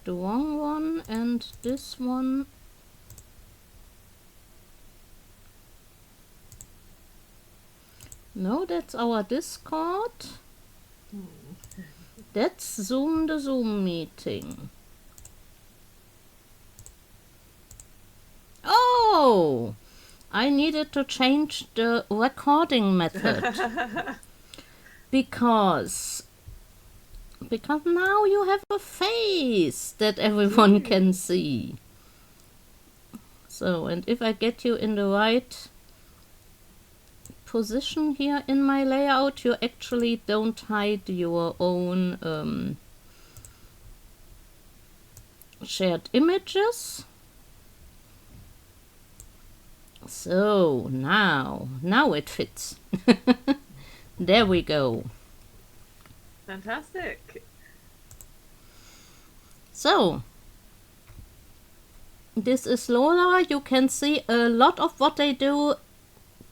the wrong one, and this one. No, that's our Discord. That's Zoom, the Zoom meeting. Oh! I needed to change the recording method. because now you have a face that everyone can see. So, and if I get you in the right position here in my layout, you actually don't hide your own shared images. So now it fits. There we go. Fantastic. So this is Lola. You can see a lot of what I do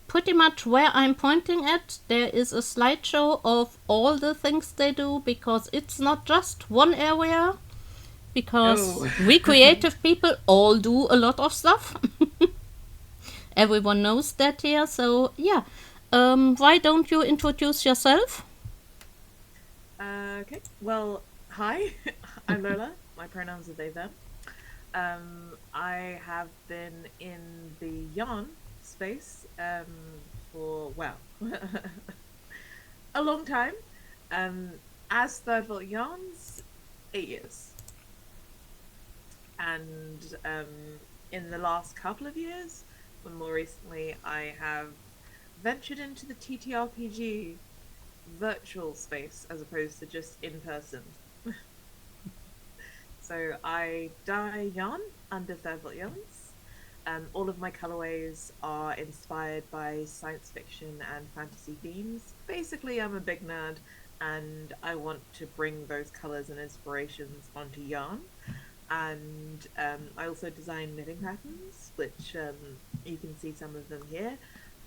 pretty much where I'm pointing at. There is a slideshow of all the things they do, because it's not just one area, because we creative people all do a lot of stuff. Everyone knows that here. So yeah, why don't you introduce yourself? Okay, well, hi, I'm Lola. My pronouns are they, them. I have been in the yarn space for, well, a long time. As Third Vault Yarns, 8 years. And in the last couple of years, but more recently, I have ventured into the TTRPG virtual space as opposed to just in person. So I dye yarn under Third Vault Yarns. All of my colorways are inspired by science fiction and fantasy themes. Basically, I'm a big nerd and I want to bring those colors and inspirations onto yarn. And I also design knitting patterns, which you can see some of them here.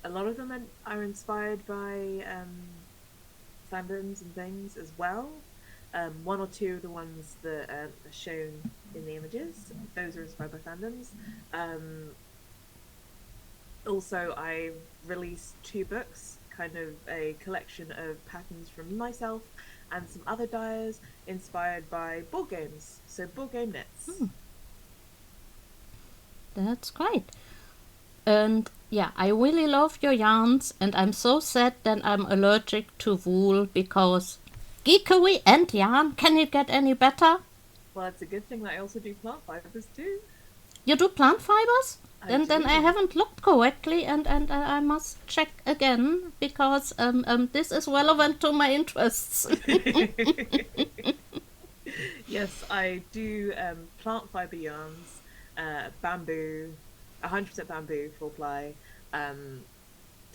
A lot of them are inspired by fandoms and things as well. One or two of the ones that are shown in the images, those are inspired by fandoms. Also, I released 2 books, kind of a collection of patterns from myself and some other dyers inspired by board games, so board game knits. That's great. And yeah, I really love your yarns, and I'm so sad that I'm allergic to wool, because geekery and yarn, can it get any better? Well, it's a good thing that I also do plant fibers too. You do plant fibers? Then do. I haven't looked correctly, and I must check again, because this is relevant to my interests. Yes, I do plant fiber yarns, bamboo, 100% bamboo 4-ply,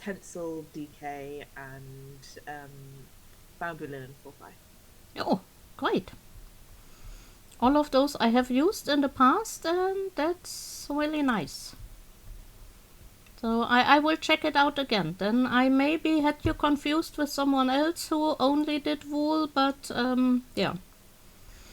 tencel DK, and bamboo linen 4-ply. Oh, great. All of those I have used in the past, and that's really nice. So I will check it out again. Then I maybe had you confused with someone else who only did wool, but yeah.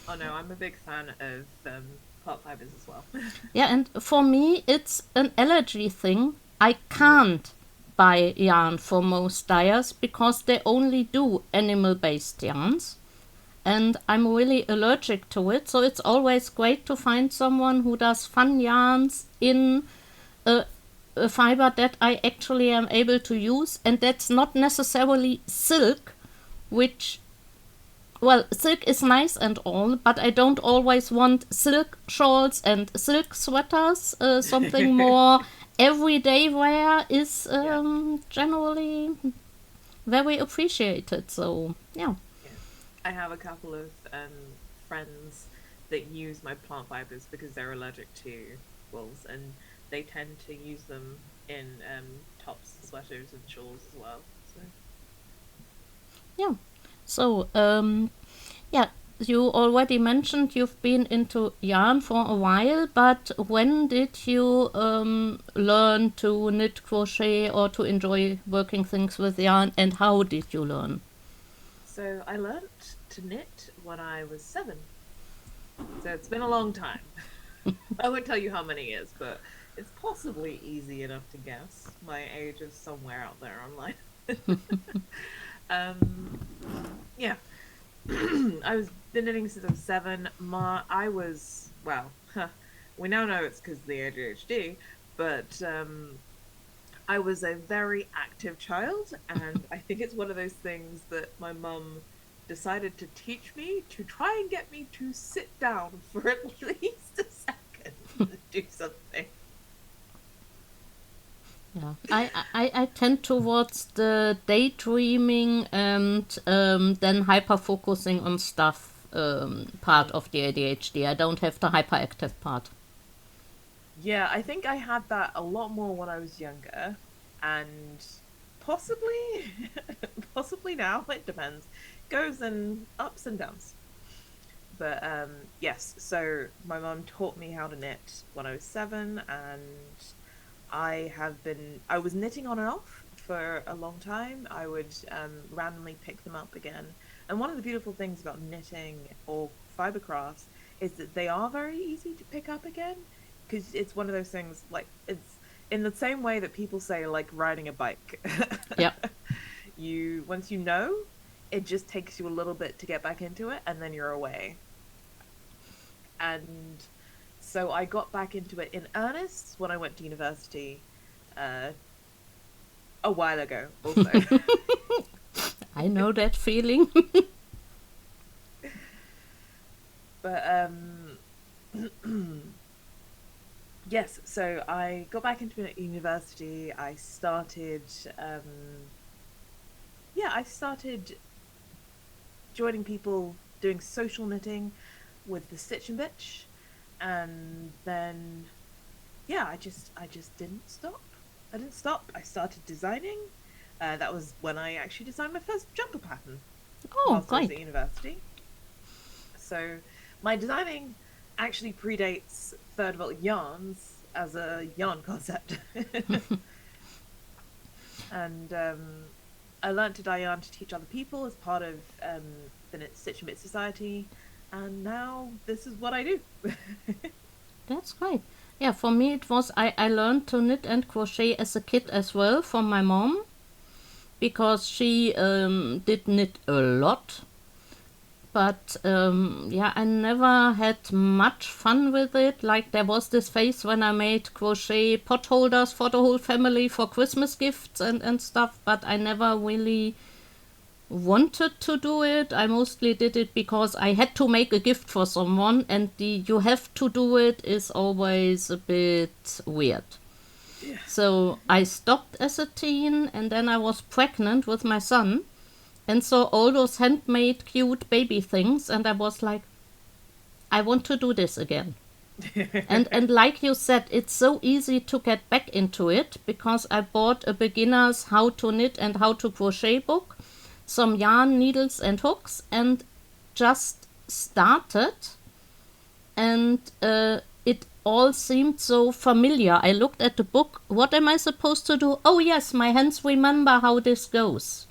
Oh no, I'm a big fan of plant fibers as well. Yeah, and for me it's an allergy thing. I can't buy yarn for most dyers because they only do animal-based yarns. And I'm really allergic to it, so it's always great to find someone who does fun yarns in a fiber that I actually am able to use, and that's not necessarily silk, which, well, silk is nice and all, but I don't always want silk shawls and silk sweaters. Something more everyday wear is generally very appreciated, so yeah. I have a couple of friends that use my plant fibers because they're allergic to wools, and they tend to use them in tops, sweaters, and shawls as well. So. Yeah. So, yeah, you already mentioned you've been into yarn for a while, but when did you learn to knit, crochet, or to enjoy working things with yarn, and how did you learn? So I learnt to knit when I was 7. So it's been a long time. I won't tell you how many years, but it's possibly easy enough to guess. My age is somewhere out there online. um, yeah, I was been knitting since I was 7. I was well. We now know it's because of the ADHD, but I was a very active child, and I think it's one of those things that my mum decided to teach me to try and get me to sit down for at least a second and do something. Yeah, I tend towards the daydreaming and then hyper focusing on stuff part Mm. of the ADHD. I don't have the hyperactive part. Yeah, I think I had that a lot more when I was younger, and possibly, possibly now, it depends. Goes in ups and downs. But yes, so my mum taught me how to knit when I was 7, and I was knitting on and off for a long time. I would randomly pick them up again. And one of the beautiful things about knitting or fiber crafts is that they are very easy to pick up again, because it's one of those things, like, it's in the same way that people say, like, riding a bike. Yeah, You once you know, it just takes you a little bit to get back into it, and then you're away. And so I got back into it in earnest when I went to university uh, a while ago, also. I know that feeling. But yes, so I got back into it at university. I started joining people doing social knitting with the Stitch and Bitch, and then yeah, I just didn't stop. I didn't stop. I started designing. That was when I actually designed my first jumper pattern Oh, whilst I was great. at university. So my designing actually predates third volt yarns as a yarn concept. And I learned to dye yarn to teach other people as part of the Stitch and Bit Society, and now this is what I do. That's great. Yeah, for me it was I learned to knit and crochet as a kid as well from my mom because she did knit a lot. But yeah, I never had much fun with it. Like there was this phase when I made crochet pot holders for the whole family for Christmas gifts and stuff, but I never really wanted to do it. I mostly did it because I had to make a gift for someone, and the you have to do it is always a bit weird. Yeah. So I stopped as a teen, and then I was pregnant with my son, and saw all those handmade cute baby things, and I was like, I want to do this again. And like you said, it's so easy to get back into it because I bought a beginner's how to knit and how to crochet book, some yarn, needles and hooks, and just started, and it all seemed so familiar. I looked at the book, what am I supposed to do? Oh yes, my hands remember how this goes.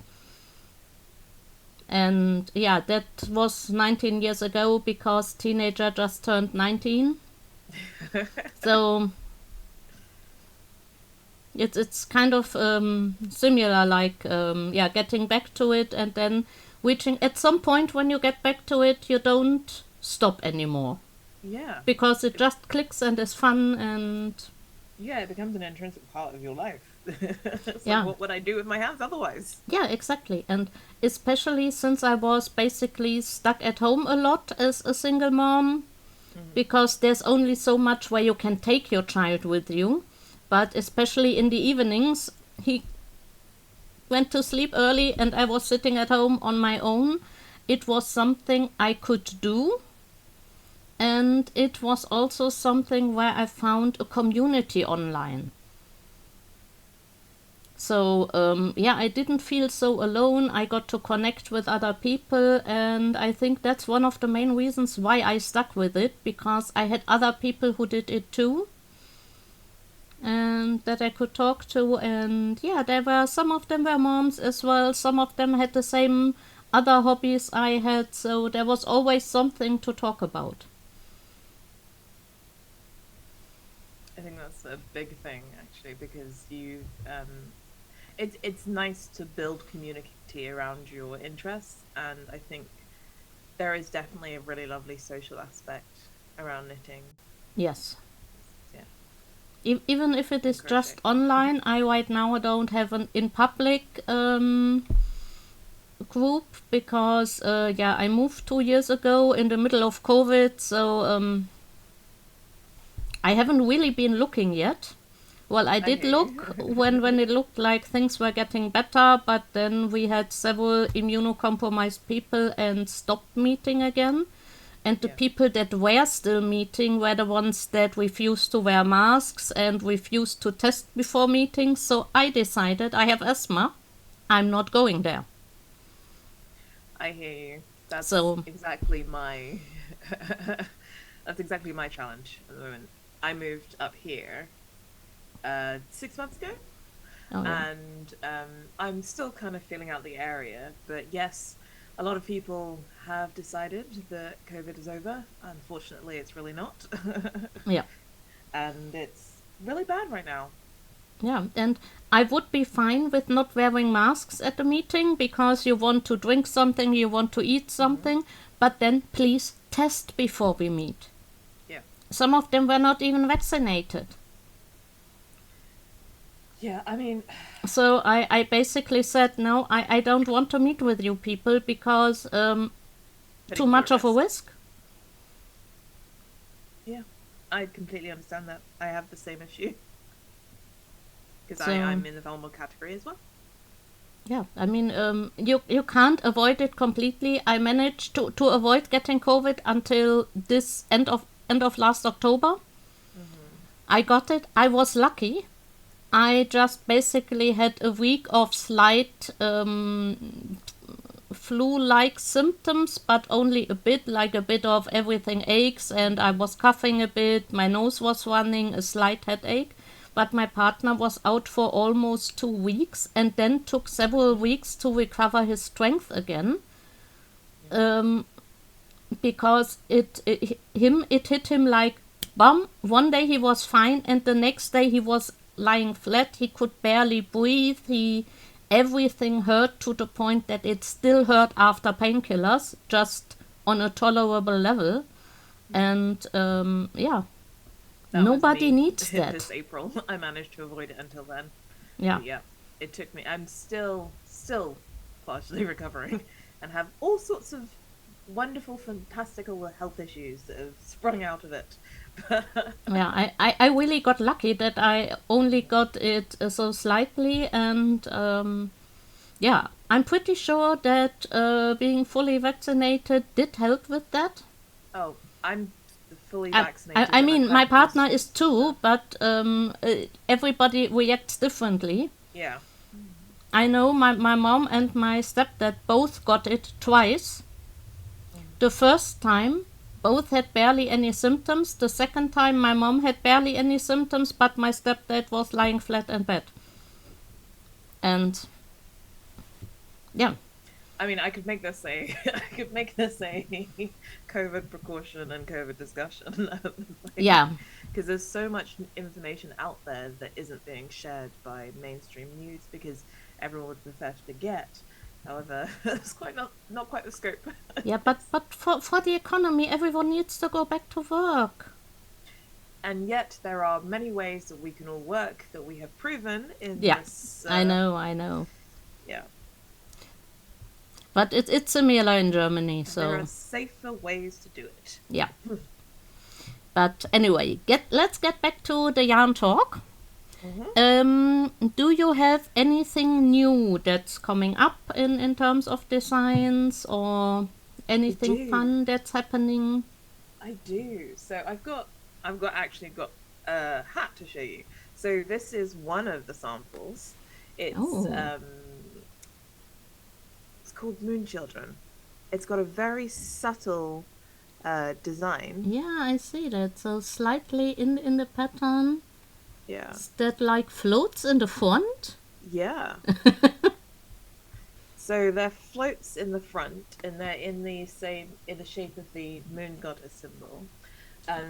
And yeah, that was 19 years ago because teenager just turned 19. So it's kind of similar, like yeah, getting back to it and then reaching. At some point, when you get back to it, you don't stop anymore Yeah. because it just clicks and is fun and Yeah, it becomes an intrinsic part of your life. It's like, yeah. what would I do with my hands otherwise? Yeah, exactly. And especially since I was basically stuck at home a lot as a single mom, Mhm. because there's only so much where you can take your child with you. But especially in the evenings, he went to sleep early and I was sitting at home on my own. It was something I could do. And it was also something where I found a community online. So yeah, I didn't feel so alone. I got to connect with other people, and I think that's one of the main reasons why I stuck with it, because I had other people who did it too, and that I could talk to. And yeah, there were some of them were moms as well. Some of them had the same other hobbies I had, so there was always something to talk about. that's a big thing actually, because it's nice to build community around your interests, and I think there is definitely a really lovely social aspect around knitting. Yes. Yeah, Even if it and is crochet. just online, I right now don't have an in public group because yeah, I moved 2 years ago in the middle of COVID, so I haven't really been looking yet. Well, I I did hear look you. when it looked like things were getting better, but then we had several immunocompromised people and stopped meeting again. And the Yeah, people that were still meeting were the ones that refused to wear masks and refused to test before meetings. So I decided I have asthma. I'm not going there. I hear you. That's So, exactly my that's exactly my challenge at the moment. I moved up here 6 months ago, oh yeah. and I'm still kind of feeling out the area. But yes, a lot of people have decided that COVID is over. Unfortunately, it's really not, Yeah. and it's really bad right now. Yeah. And I would be fine with not wearing masks at the meeting because you want to drink something, you want to eat Hmm. something, but then please test before we meet. Yeah, Some of them were not even vaccinated. yeah. I mean, So I basically said, no, I don't want to meet with you people because too putting you at much of a risk. risk. Yeah, I completely understand that. I have the same issue because So I'm in the vulnerable category as well. yeah, I mean, you can't avoid it completely. I managed to avoid getting COVID until this end of last October. Hmm. I got it. I was lucky. I just basically had a week of slight flu-like symptoms, but only a bit, like a bit of everything aches, and I was coughing a bit. My nose was running, a slight headache. But my partner was out for almost 2 weeks, and then took several weeks to recover his strength again. Yeah. Um, because it hit him like bum. One day he was fine, and the next day he was lying flat. He could barely breathe. He Everything hurt to the point that it still hurt after painkillers, just on a tolerable level. And yeah, That was nobody me needs this that. April. I managed to avoid it until then. Yeah. But yeah, it took me. I'm still partially recovering and have all sorts of wonderful, fantastical health issues that have sprung out of it. Yeah, I really got lucky that I only got it so slightly, and yeah, I'm pretty sure that being fully vaccinated did help with that. Oh, I'm fully I, I, vaccinated I and I've mean, my had partner is boosters. too, but everybody reacts differently. Yeah. I know my mom and my stepdad both got it twice. Mm. The first time, both had barely any symptoms. The second time, my mom had barely any symptoms, but my stepdad was lying flat in bed. And yeah, I mean, I could make this a I could make this a COVID precaution and COVID discussion, like yeah, because there's so much information out there that isn't being shared by mainstream news because everyone would prefer to forget. However, it's quite not quite the scope. yeah. But for the economy, everyone needs to go back to work. And yet, there are many ways that we can all work that we have proven in Yeah, this. I know. Yeah, But it's similar in Germany, there are so safer ways to do it. yeah. But anyway, let's get back to the yarn talk. Hmm. Do you have anything new that's coming up in terms of designs, or I anything do. fun that's happening? I do. So I've got actually got a hat to show you. So this is one of the samples. It's Oh, it's called Moon Children. It's got a very subtle design. yeah, I see that. So slightly in the pattern Yeah. that like floats in the front. Yeah. So they're floats in the front and they're in the shape of the moon goddess symbol.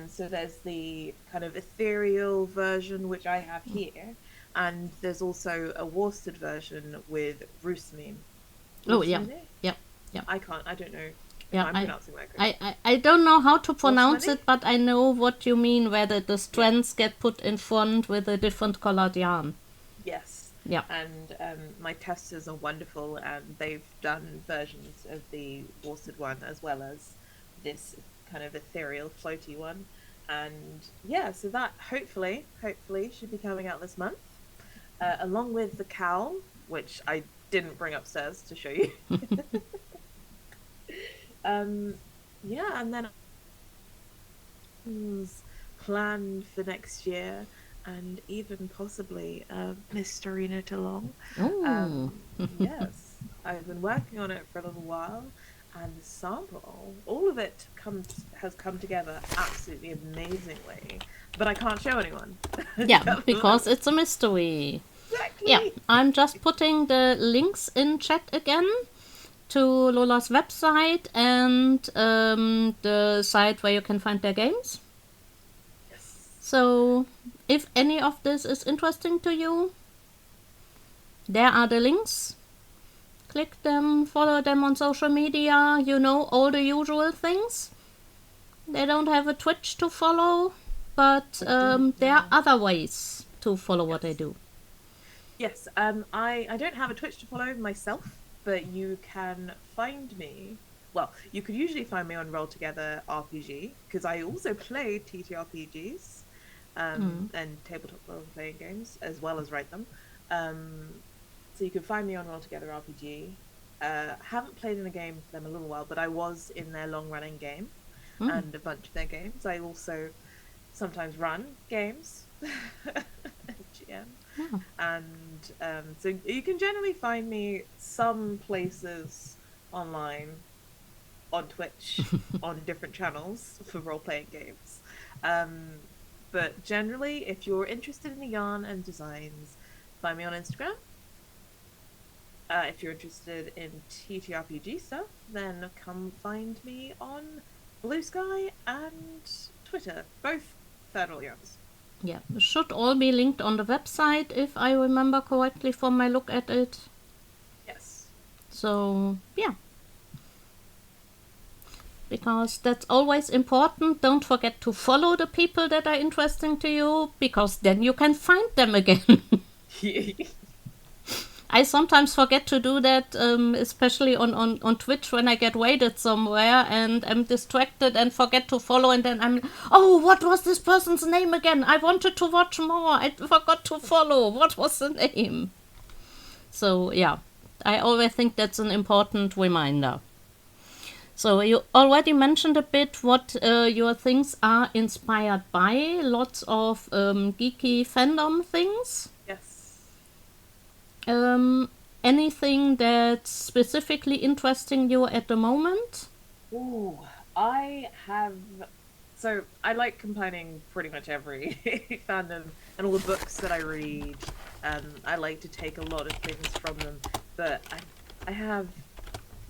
So there's the kind of ethereal version, which I have here, and there's also a worsted version with rusmin. Oh, yeah. Rusmine? Yeah. Yeah. I don't know if Yeah. I'm I, pronouncing that I, correctly. I, I don't know how to pronounce Worsmani? it, but I know what you mean, where the Yeah. strands get put in front with a different colored yarn. Yes. Yeah. And my testers are wonderful, and they've done versions of the worsted one as well as this kind of ethereal floaty one. And yeah, so that hopefully should be coming out this month, along with the cowl, which I didn't bring upstairs to show you. um, yeah, and then planned for next year, and even possibly Miss Starina Long. Oh. Yes, I've been working on it for a little while, and the sample, all of it has come together absolutely amazingly. But I can't show anyone. Yeah, because it's a mystery. Yeah, Exactly. I'm just putting the links in chat again to Lola's website and the site where you can find their games. Yes. So, if any of this is interesting to you, there are the links. Click them, follow them on social media, all the usual things. They don't have a Twitch to follow, but there are other ways to follow what I Yes. do. Yes. I don't have a Twitch to follow myself, but you can find me. Well, you could usually find me on Roll Together RPG because I also play TTRPGs, and tabletop role playing games as well as write them. So you can find me on Roll Together RPG. Haven't played in a game for them a little while, but I was in their long running game and a bunch of their games. I also sometimes run games. GM. Yeah. And so you can generally find me some places online, on Twitch, on different channels for role playing games. But generally, if you're interested in the yarn and designs, find me on Instagram. If you're interested in TTRPG stuff, then come find me on Blue Sky and Twitter, both Third World Yarns. Yeah, should all be linked on the website if I remember correctly from my look at it. Yes. So, yeah. Because that's always important. Don't forget to follow the people that are interesting to you, because then you can find them again. I sometimes forget to do that, especially on Twitch when I get waited somewhere and I'm distracted and forget to follow, and then I'm, oh, what was this person's name again? I wanted to watch more. I forgot to follow. What was the name? So, yeah, I always think that's an important reminder. So you already mentioned a bit what your things are inspired by. Lots of geeky fandom things. Yes. Anything that's specifically interesting you at the moment? Ooh, I have. So I like combining pretty much every fandom and all the books that I read. I like to take a lot of things from them, but I have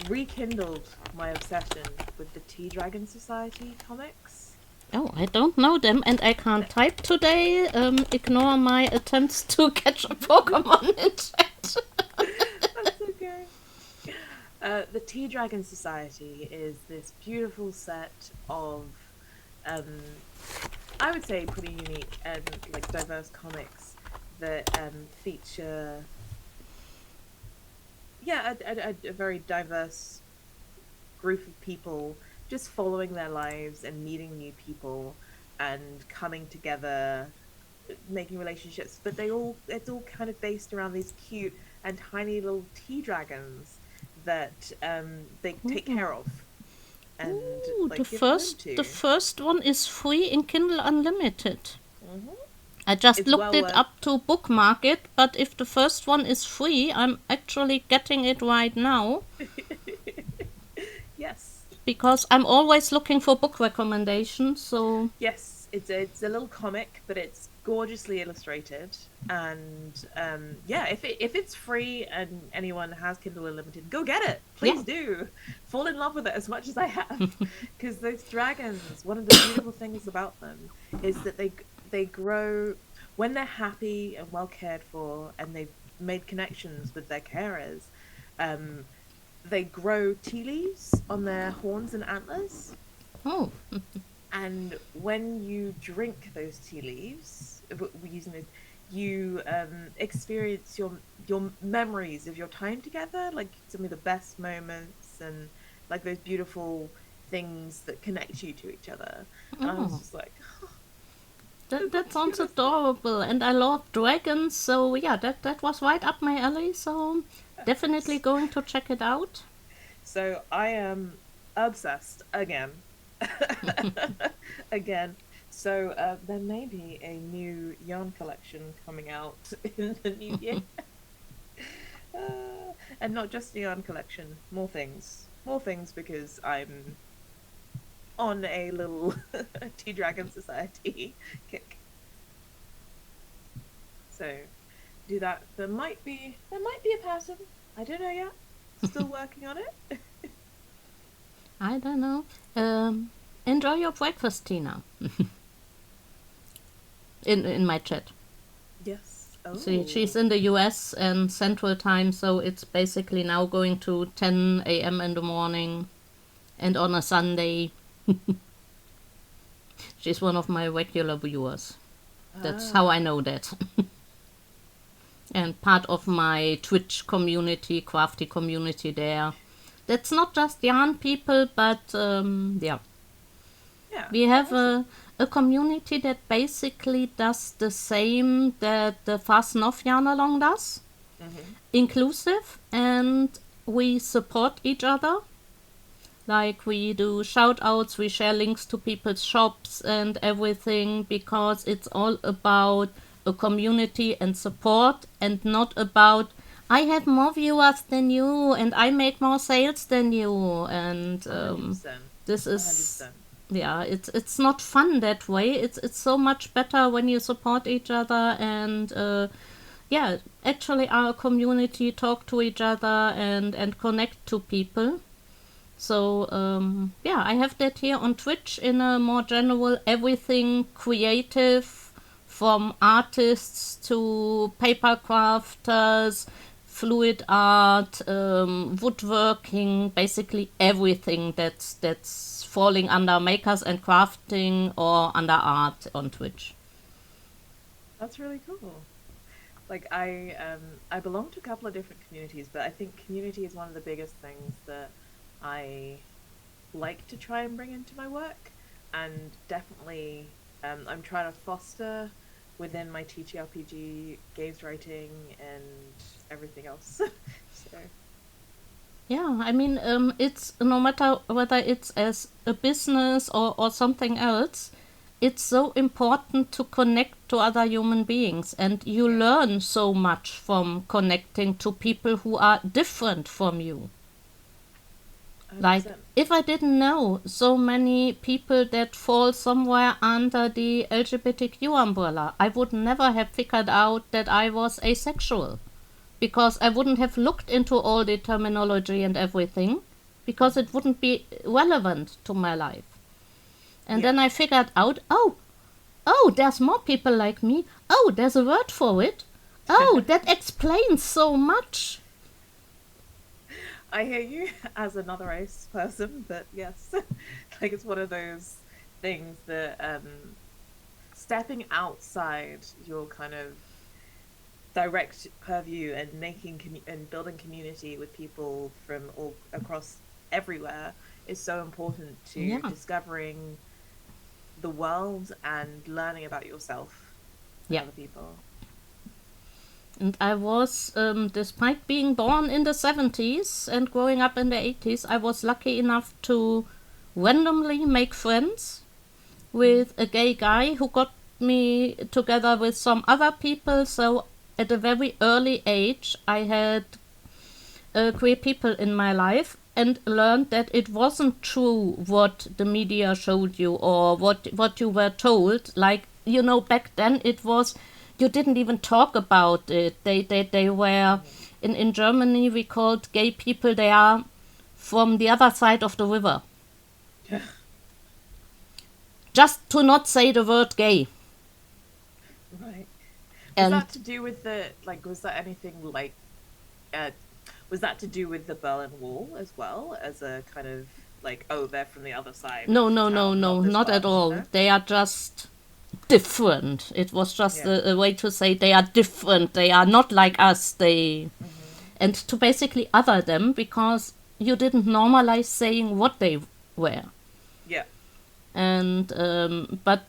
rekindled my obsession with the Tea Dragon Society comics. Oh, I don't know them, and I can't type today. Ignore my attempts to catch a Pokemon in chat. That's okay. The Tea Dragon Society is this beautiful set of, I would say, pretty unique and like diverse comics that feature, yeah, a very diverse group of people just following their lives and meeting new people and coming together, making relationships, but it's all kind of based around these cute and tiny little tea dragons that they take care of and Ooh, like give home to. the first one is free in Kindle Unlimited. Mm-hmm. I just It's looked well it up to bookmark it, but if the first one is free, I'm actually getting it right now. Yes. because I'm always looking for book recommendations. So Yes, it's a little comic, but it's gorgeusly illustrated. And yeah, if it's free and anyone has Kindle Unlimited, go get it. yeah, Please do. Fall in love with it as much as I have. Because those dragons, one of the beautiful things about them is that they grow when they're happy and well cared for, and they've made connections with their carers. Um, they grow tea leaves on their horns and antlers, oh, and when you drink those tea leaves, using it, you experience your memories of your time together, like some of the best moments and like those beautiful things that connect you to each other. And I was oh. just like, oh, look how That cute sounds is that? adorable, and I love dragons, so yeah, that was right up my alley. So definitely going to check it out. So I am obsessed again. Again. So there may be a new yarn collection coming out in the new year. And not just a yarn collection, more things. More things because I'm on a little Tea Dragon Society kick. So do that. There might be a pattern. I don't know yet. Still working on it. I don't know. Enjoy your breakfast, Tina. In my chat. Yes. She's Oh. in the US and Central Time, so it's basically now going to 10 a.m. in the morning, and on a Sunday. She's one of my regular viewers. That's how I Ah. know that. And part of my Twitch community, crafty community there. That's not just yarn people, but yeah, Yeah. we Oh, have awesome. a community that basically does the same that the Fast North Yarn Along does, Hmm. inclusive, and we support each other. Like we do shout outs, we share links to people's shops and everything, because it's all about a community and support, and not about I have more viewers than you and I make more sales than you. And 100%. this is 100%. yeah, it's not fun that way. It's so much better when you support each other, and yeah, actually our community talk to each other and connect to people. So yeah, I have that here on Twitch in a more general everything creative, from artists to paper crafters, fluid art, woodworking, basically everything that's falling under makers and crafting or under art on Twitch. That's really cool. Like I belong to a couple of different communities, but I think community is one of the biggest things that I like to try and bring into my work. And definitely I'm trying to foster within my TTRPG games writing and everything else. So Yeah, I mean, it's no matter whether it's as a business or something else, it's so important to connect to other human beings, and you yeah, learn so much from connecting to people who are different from you. Like, 100%. if I didn't know so many people that fall somewhere under the LGBTQ umbrella, I would never have figured out that I was asexual, because I wouldn't have looked into all the terminology and everything, because it Hmm. wouldn't be relevant to my life. And Yeah. then I figured out, oh, there's more people like me. Oh, there's a word for it. Oh, that explains so much. I hear you as another race person, but yes, like it's one of those things that stepping outside your kind of direct purview and and building community with people from all across everywhere is so important to Yeah, discovering the world and learning about yourself and yeah. other people. And I was, despite being born in the 70s and growing up in the 80s, I was lucky enough to randomly make friends Mhm. with a gay guy who got me together with some other people. So at a very early age, I had queer people in my life. and learned that it wasn't true what the media showed you or what you were told. Like, back then it was, you didn't even talk about it. They were, in Germany we called gay people, they are from the other side of the river. Just to not say the word gay. Right. Was And that to do with was that anything like, uh, was that to do with the Berlin Wall as well, as a kind of like, oh, they're from the other side of no, no, no, town, no, not this not at one? all. No? They are just different. It was just Yeah. a way to say they are different. They are not like us. Mm-hmm. And to basically other them because you didn't normalize saying what they were. Yeah. And but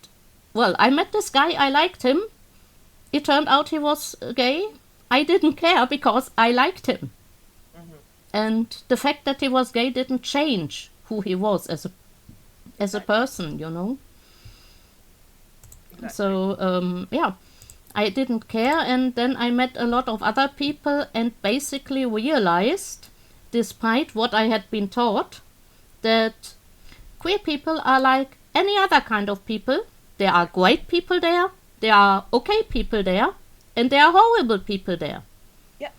well, I met this guy. I liked him. It turned out he was gay. I didn't care because I liked him. Mm-hmm. And the fact that he was gay didn't change who he was as a Exactly. person. Exactly. So yeah, I didn't care, and then I met a lot of other people and basically realized, despite what I had been taught, that queer people are like any other kind of people. There are great people there, there are okay people there, and there are horrible people there. Yeah.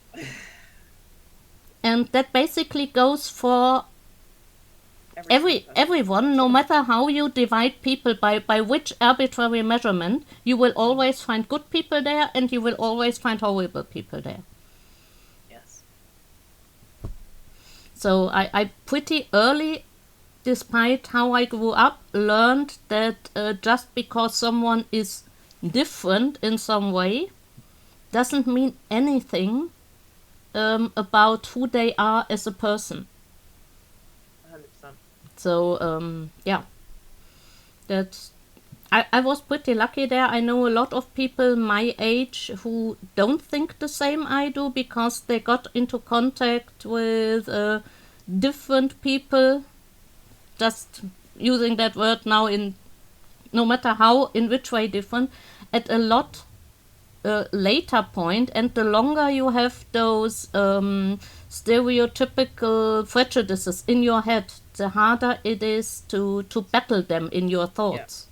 And that basically goes for Every single person. everyone, no matter how you divide people by which arbitrary measurement, you will Mm-hmm. always find good people there and you will always find horrible people there. Yes. So I pretty early, despite how I grew up, learned that just because someone is different in some way doesn't mean anything about who they are as a person. 100%. So yeah, that's I was pretty lucky there. I know a lot of people my age who don't think the same I do because they got into contact with different people, just using that word now, in no matter how, in which way different, at a lot later point. And the longer you have those stereotypical prejudices in your head, the harder it is to battle them in your Yeah. thoughts.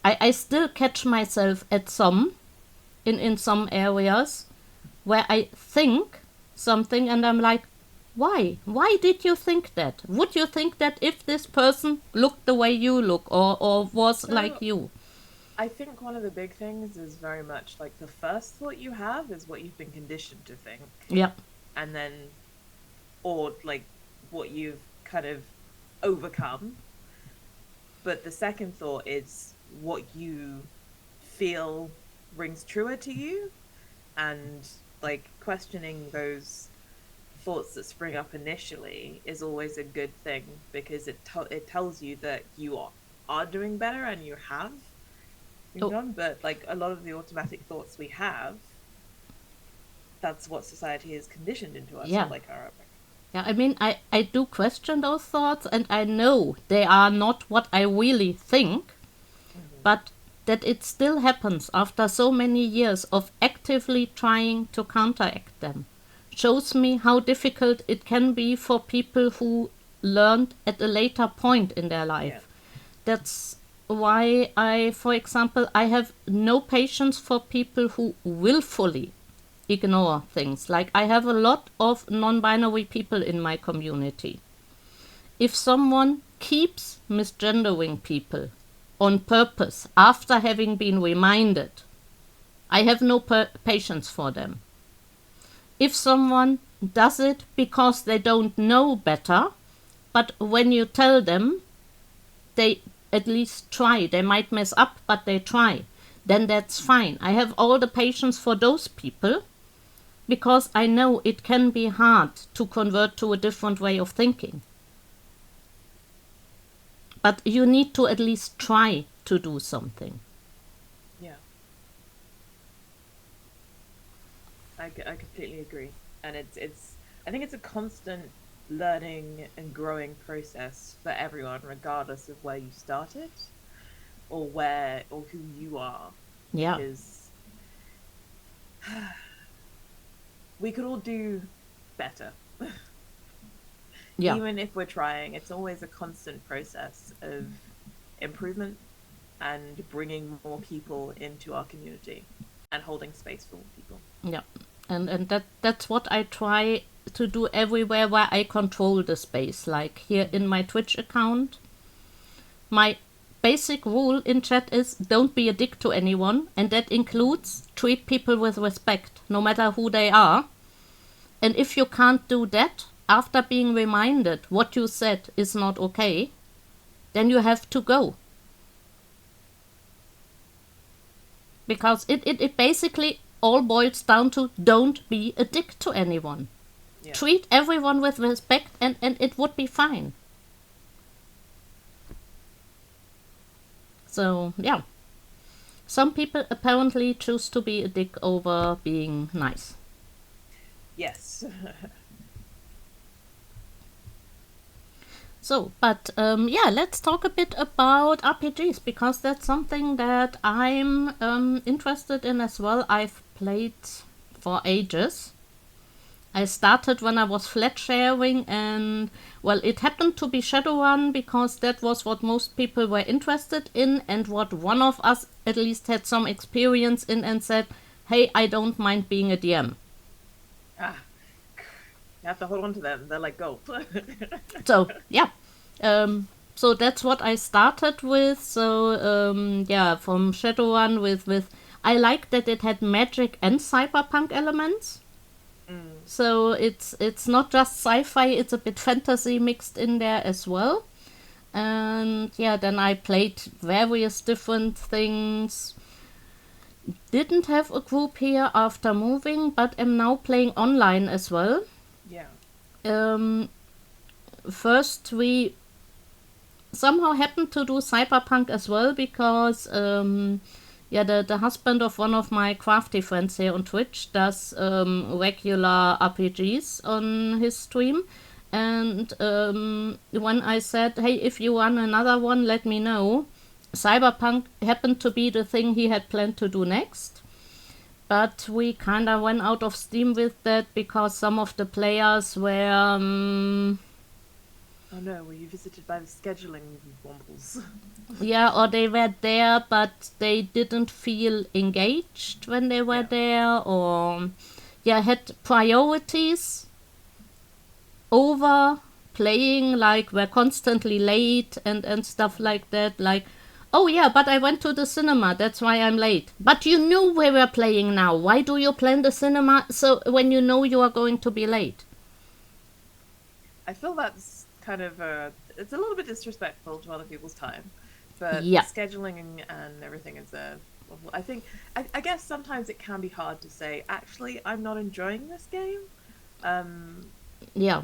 I still catch myself at in some areas where I think something and I'm like, why? Why did you think that? Would you think that if this person looked the way you look or was like So you? I think one of the big things is very much like the first thought you have is what you've been conditioned to think, Yeah. and then, or like what you've kind of overcome. But the second thought is what you feel rings truer to you, and like questioning those thoughts that spring up initially is always a good thing because it tells you that you are doing better and you have moved Oh, on. But like a lot of the automatic thoughts we have, that's what society has conditioned into us, or yeah. like our Yeah, I mean, I do question those thoughts and I know they are not what I really think, Mhm. but that it still happens after so many years of actively trying to counteract them shows me how difficult it can be for people who learned at a later point in their Yeah. life. That's why for example, I have no patience for people who willfully ignore things. Like, I have a lot of non binary people in my community. If someone keeps misgendering people on purpose after having been reminded, I have no patience for them. If someone does it because they don't know better, but when you tell them, they at least try. They might mess up, but they try. Then that's fine. I have all the patience for those people because I know it can be hard to convert to a different way of thinking. But you need to at least try to do something. Yeah. I completely agree. And it's I think it's a constant learning and growing process for everyone, regardless of where you started or where or who you are, Yeah. because we could all do better. Yeah, Even if we're trying, it's always a constant process of improvement and bringing more people into our community and holding space for more people. yeah. And that's what I try to do everywhere where I control the space. Like here in my Twitch account, my basic rule in chat is don't be a dick to anyone, and that includes treat people with respect, no matter who they are. And if you can't do that after being reminded what you said is not okay, then you have to go. Because it basically all boils down to don't be a dick to anyone. Yeah. Treat everyone with respect and it would be fine. So, yeah. Some people apparently choose to be a dick over being nice. Yes. So, but yeah, let's talk a bit about RPGs because that's something that I'm interested in as well. I've played for ages. I started when I was flat sharing, and well, it happened to be Shadowrun because that was what most people were interested in and what one of us at least had some experience in and said, hey, I don't mind being a DM. Ah, you have to hold on to them. They're like gold. So, yeah. So that's what I started with. So, yeah, from Shadowrun with I liked that it had magic and cyberpunk elements. So it's not just sci-fi, it's a bit fantasy mixed in there as well. And yeah, then I played various different things. Didn't have a group here after moving, but am now playing online as well. Yeah. First, we somehow happened to do cyberpunk as well because yeah, the husband of one of my crafty friends here on Twitch does regular RPGs on his stream. And when I said, hey, if you want another one, let me know, cyberpunk happened to be the thing he had planned to do next. But we kind of went out of steam with that because some of the players were Oh no, were you visited by the scheduling wombles? yeah, or they were there but they didn't feel engaged when they were there, or yeah, had priorities over playing, like were constantly late and stuff like that. Like, oh yeah, but I went to the cinema, that's why I'm late. But you knew we were playing now. Why do you plan the cinema so when you know you are going to be late? I feel that's kind of it's a little bit disrespectful to other people's time, but Yeah. scheduling and everything is I think I guess sometimes it can be hard to say, actually, I'm not enjoying this game. Yeah.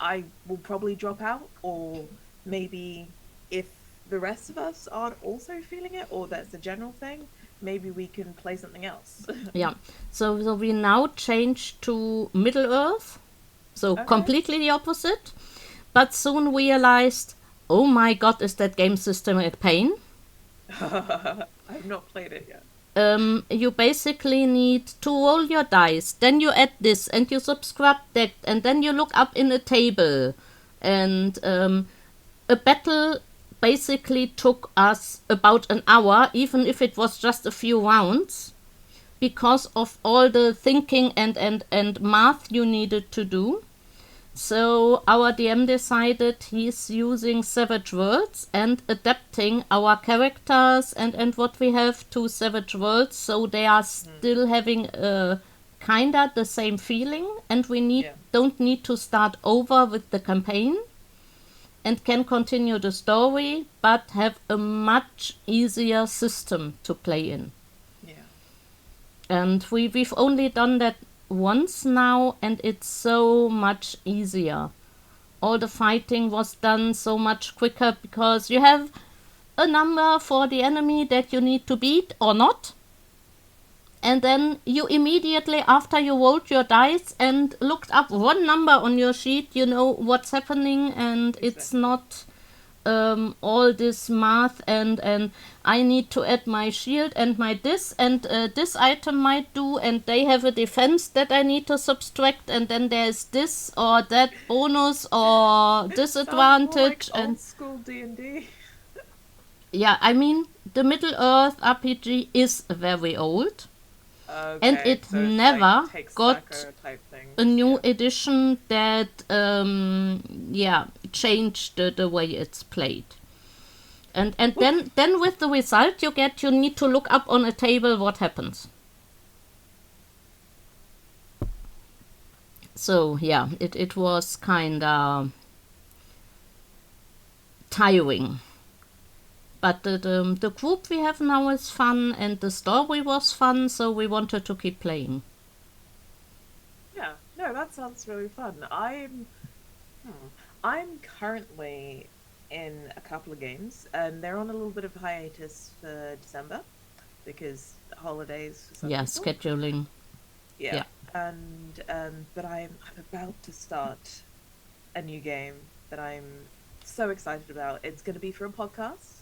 I will probably drop out, or maybe if the rest of us aren't also feeling it, or that's a general thing, maybe we can play something else. Yeah. So we now change to Middle Earth. So Okay. completely the opposite. But soon realized, oh my god, is that game system a pain? I've not played it yet. You basically need to roll your dice, then you add this, and you subscribe that, and then you look up in a table. And a battle basically took us about an hour, even if it was just a few rounds, because of all the thinking and math you needed to do. So our DM decided he's using Savage Worlds and adapting our characters and what we have to Savage Worlds, so they are still having kinda the same feeling, and we don't need to start over with the campaign and can continue the story, but have a much easier system to play in. Yeah. And we've only done that once now, and it's so much easier. All the fighting was done so much quicker because you have a number for the enemy that you need to beat or not, and then you immediately, after you rolled your dice and looked up one number on your sheet, you know what's happening, and it's not all this math, and I need to add my shield and my this, and this item might do, and they have a defense that I need to subtract, and then there's this or that bonus or Sounds more like disadvantage. And old school D&D. yeah, I mean, the Middle Earth RPG is very old, and Okay, it so it's like never take got Sacco type a things. new Yeah. edition that yeah, changed the way it's played. And then with the result you get, you need to look up on a table what happens. So yeah, it was kinda tiring. But the group we have now is fun, and the story was fun, so we wanted to keep playing. Yeah. No, that sounds really fun. Hmm, I'm currently in a couple of games, and they're on a little bit of hiatus for December because holidays for some Yeah, people. scheduling. Yeah. Yeah. And but I'm about to start a new game that I'm so excited about. It's going to be for a podcast.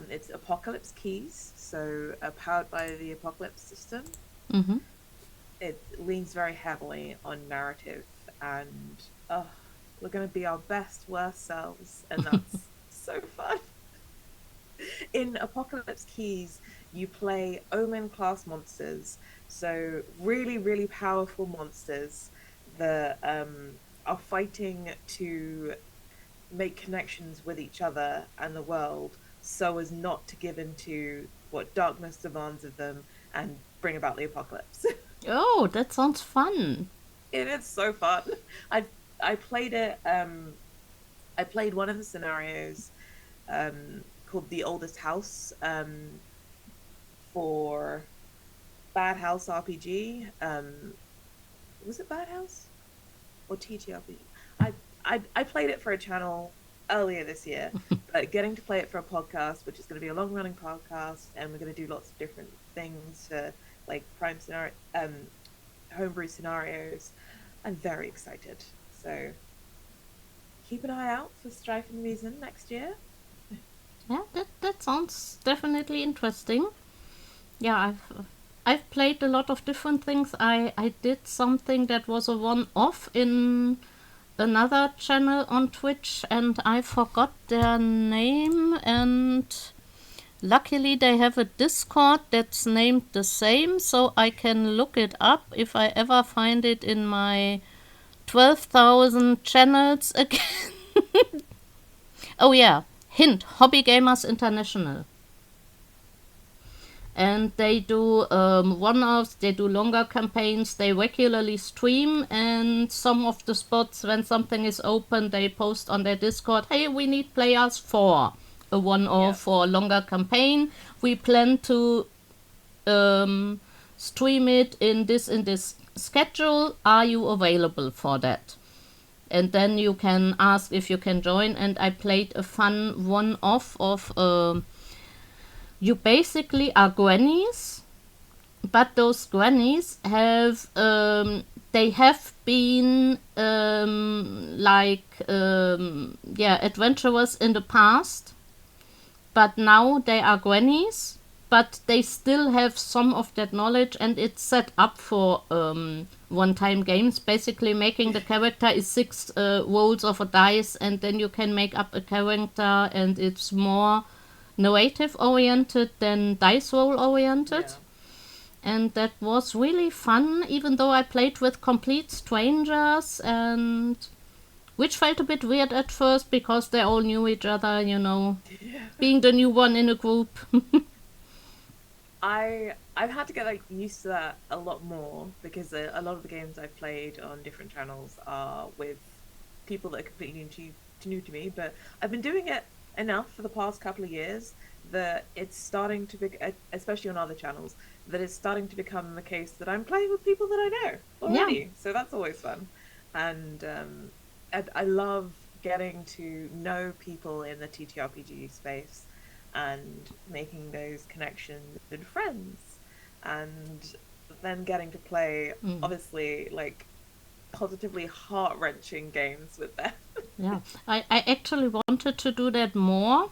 It's Apocalypse Keys, so powered by the Apocalypse system. Mm-hmm. It leans very heavily on narrative, and oh, we're going to be our best, worst selves, and that's so fun. In Apocalypse Keys, you play Omen class monsters, so really, really powerful monsters that are fighting to make connections with each other and the world so as not to give into what darkness demands of them and bring about the apocalypse. Oh, that sounds fun. It is so fun. I I played it. I played one of the scenarios called The Oldest House for Bad House RPG. Was it Bad House or TTRPG? I played it for a channel earlier this year, but getting to play it for a podcast, which is going to be a long running podcast, and we're going to do lots of different things for like prime scenario, homebrew scenarios. I'm very excited. So keep an eye out for Strife and Reason next year. Yeah, that sounds definitely interesting. Yeah, I've played a lot of different things. I did something that was a one-off in another channel on Twitch, and I forgot their name, and luckily they have a Discord that's named the same, so I can look it up if I ever find it in my 12,000 channels again. Oh yeah, hint, Hobby Gamers International. And they do one-offs, they do longer campaigns, they regularly stream, and some of the spots when something is open they post on their Discord, hey, we need players for a Yeah. one-off or longer campaign. We plan to um, stream it in this schedule, are you available for that? And then you can ask if you can join. And I played a fun one-off of you basically are grannies, but those grannies have they have been like yeah, adventurers in the past, but now they are grannies, but they still have some of that knowledge, and it's set up for one-time games. Basically, making the character is six rolls of a dice, and then you can make up a character, and it's more narrative oriented than dice roll oriented. Yeah. And that was really fun, even though I played with complete strangers, and which felt a bit weird at first because they all knew each other, you know, Yeah. being the new one in a group. I've had to get like used to that a lot more because a lot of the games I've played on different channels are with people that are completely new to me. But I've been doing it enough for the past couple of years that it's starting to be, especially on other channels, that it's starting to become the case that I'm playing with people that I know Yeah. already. So that's always fun, and I love getting to know people in the TTRPG space and making those connections and friends and then getting to play Mm. obviously like positively heart-wrenching games with them. Yeah, I actually want wanted to do that more,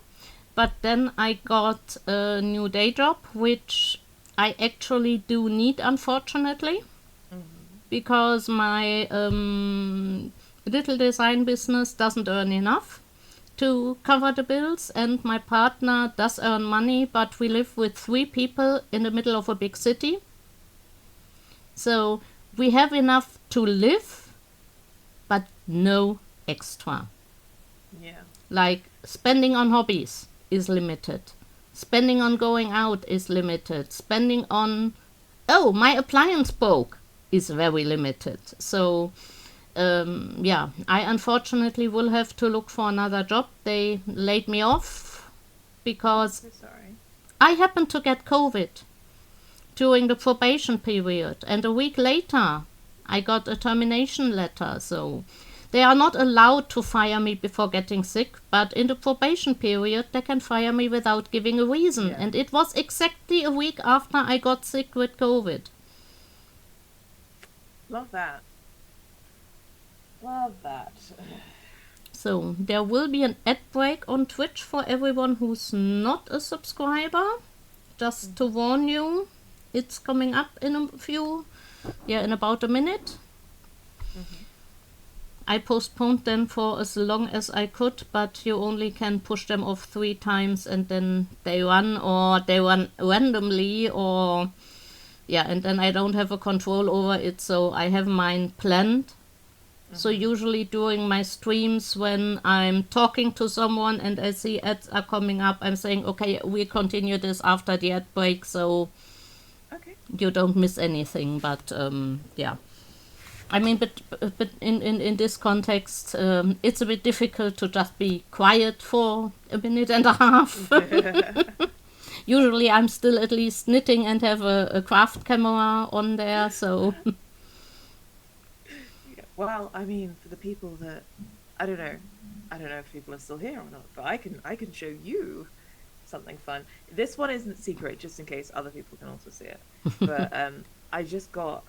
but then I got a new day job, which I actually do need, unfortunately, because my little design business doesn't earn enough to cover the bills, and my partner does earn money, but we live with 3 people in the middle of a big city. So we have enough to live, but no extra. Yeah. Like spending on hobbies is limited. Spending on going out is limited. Spending on, oh, my appliance broke is very limited. So, yeah, I unfortunately will have to look for another job. They laid me off because So sorry. I happened to get COVID during the probation period, and a week later I got a termination letter. So they are not allowed to fire me before getting sick, but in the probation period they can fire me without giving a reason. Yeah. And it was exactly a week after I got sick with COVID. Love that. Love that. So there will be an ad break on Twitch for everyone who's not a subscriber. Just to warn you, it's coming up in in about a minute. I postponed them for as long as I could, but you only can push them off 3 times and then they run, or they run randomly, or and then I don't have a control over it, so I have mine planned. So usually during my streams, when I'm talking to someone and I see ads are coming up, I'm saying, okay, we continue this after the ad break, so Okay. you don't miss anything. But I mean, but in this context, it's a bit difficult to just be quiet for a minute and a half. Usually I'm still at least knitting and have a craft camera on there, so... Well, I mean, for the people that I don't know if people are still here or not, but I can show you something fun. This one isn't secret, just in case other people can also see it. But I just got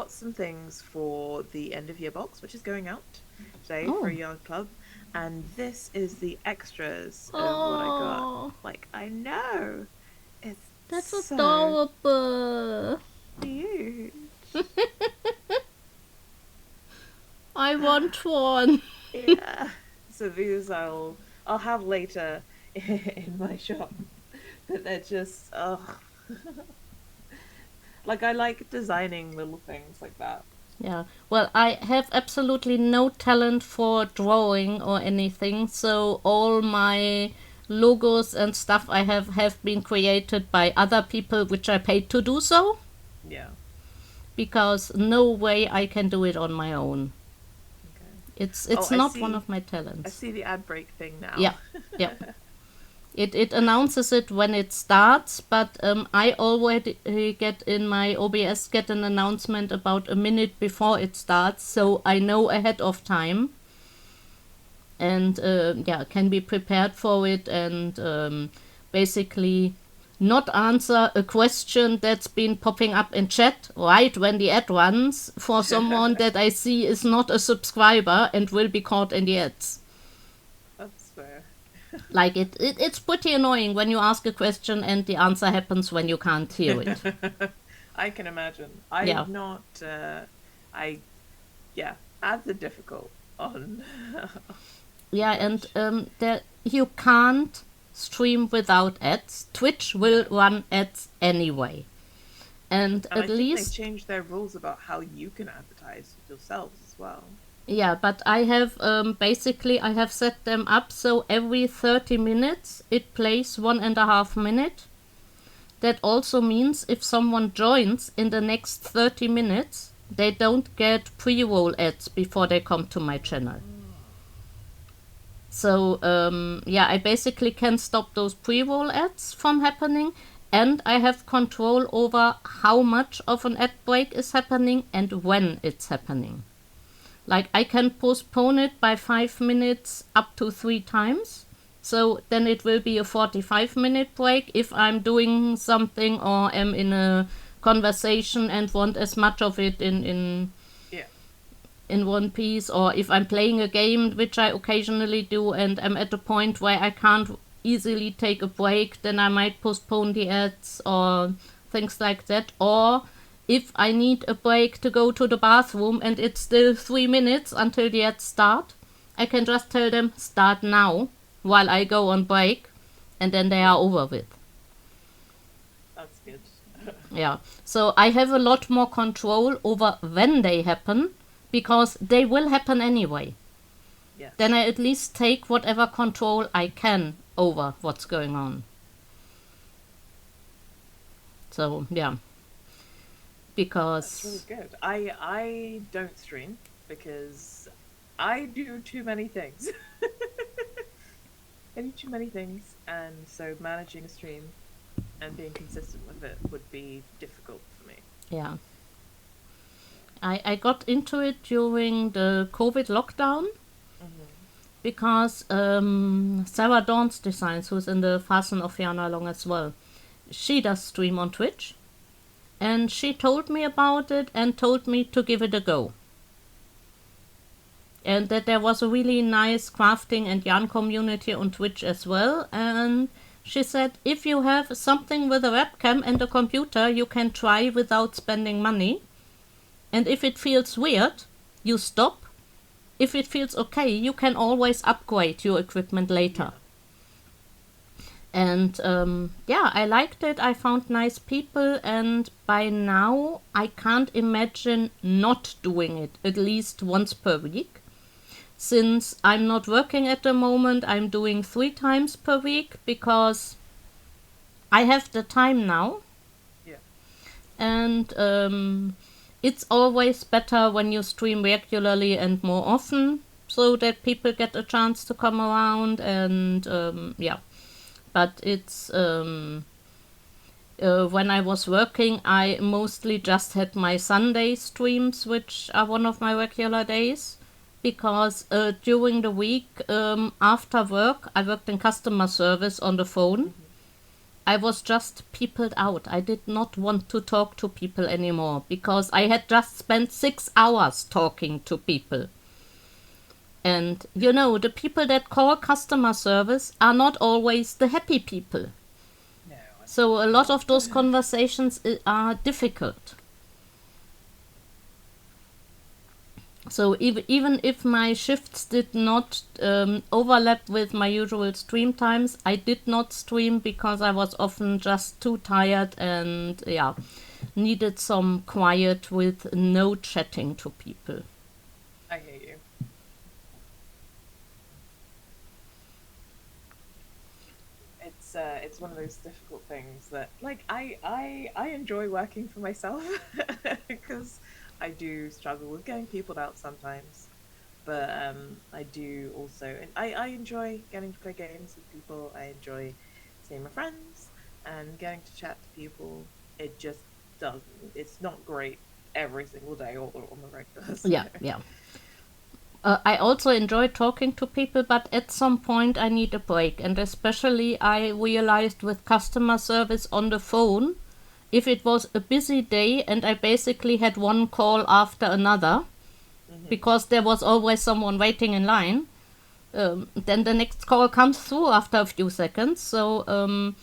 some things for the end of year box, which is going out today for Yard Club, and this is the extras of what I got. Like, I know, That's so adorable. cute. I want one. Yeah. So these I'll have later in my shop. But they're just like, I like designing little things like that. Yeah. Well, I have absolutely no talent for drawing or anything, so all my logos and stuff I have been created by other people, which I paid to do so. Yeah. Because no way I can do it on my own. It's not one of my talents. I see the ad break thing now. Yeah. It announces it when it starts, but I already get in my OBS get an announcement about a minute before it starts, so I know ahead of time. And can be prepared for it, and basically not answer a question that's been popping up in chat right when the ad runs for someone that I see is not a subscriber and will be caught in the ads. That's fair. Like it's pretty annoying when you ask a question and the answer happens when you can't hear it. I can imagine. Ads are difficult on. And you can't stream without ads. Twitch will run ads anyway, and I at think least they changed their rules about how you can advertise yourselves as well. Yeah, but I have I have set them up so every 30 minutes it plays 1.5 minutes. That also means if someone joins in the next 30 minutes, they don't get pre-roll ads before they come to my channel. So, I basically can stop those pre-roll ads from happening, and I have control over how much of an ad break is happening and when it's happening. Like, I can postpone it by 5 minutes up to 3 times. So then it will be a 45-minute break if I'm doing something or am in a conversation and want as much of it in in one piece, or if I'm playing a game, which I occasionally do, and I'm at a point where I can't easily take a break, then I might postpone the ads or things like that. Or if I need a break to go to the bathroom and it's still 3 minutes until the ads start, I can just tell them start now while I go on break, and then they are over with. That's good. Yeah. So I have a lot more control over when they happen, because they will happen anyway. Yes. Then I at least take whatever control I can over what's going on. So yeah, That's really because good. I don't stream because I do too many things. I do too many things, and so managing a stream and being consistent with it would be difficult for me. yeah, I got into it during the COVID lockdown Hmm. because Sarah Dawn's Designs, who's in the Fasten of Jana Long as well, she does stream on Twitch, and she told me about it and told me to give it a go. And that there was a really nice crafting and yarn community on Twitch as well. And she said, if you have something with a webcam and a computer, you can try without spending money. And if it feels weird, you stop. If it feels okay, you can always upgrade your equipment later. Yeah. And yeah, I liked it. I found nice people, and by now I can't imagine not doing it at least once per week. Since I'm not working at the moment, I'm doing 3 times per week because I have the time now. Yeah. And it's always better when you stream regularly and more often, so that people get a chance to come around. And yeah, but it's when I was working, I mostly just had my Sunday streams, which are one of my regular days, because during the week, after work, I worked in customer service on the phone. Hmm. I was just peopled out. I did not want to talk to people anymore because I had just spent 6 hours talking to people. And you know, the people that call customer service are not always the happy people. No, So a lot of those not. conversations are difficult. So even if my shifts did not overlap with my usual stream times, I did not stream because I was often just too tired and yeah, needed some quiet with no chatting to people. I hear you. It's one of those difficult things that like I enjoy working for myself because I do struggle with getting people out sometimes. But I do also, and I enjoy getting to play games with people. I enjoy seeing my friends and getting to chat to people. It just doesn't. It's not great every single day or on the regular. So. Yeah, yeah. I also enjoy talking to people, but at some point I need a break. And especially I realized with customer service on the phone, if it was a busy day and I basically had one call after another, Hmm. because there was always someone waiting in line, then the next call comes through after a few seconds. So No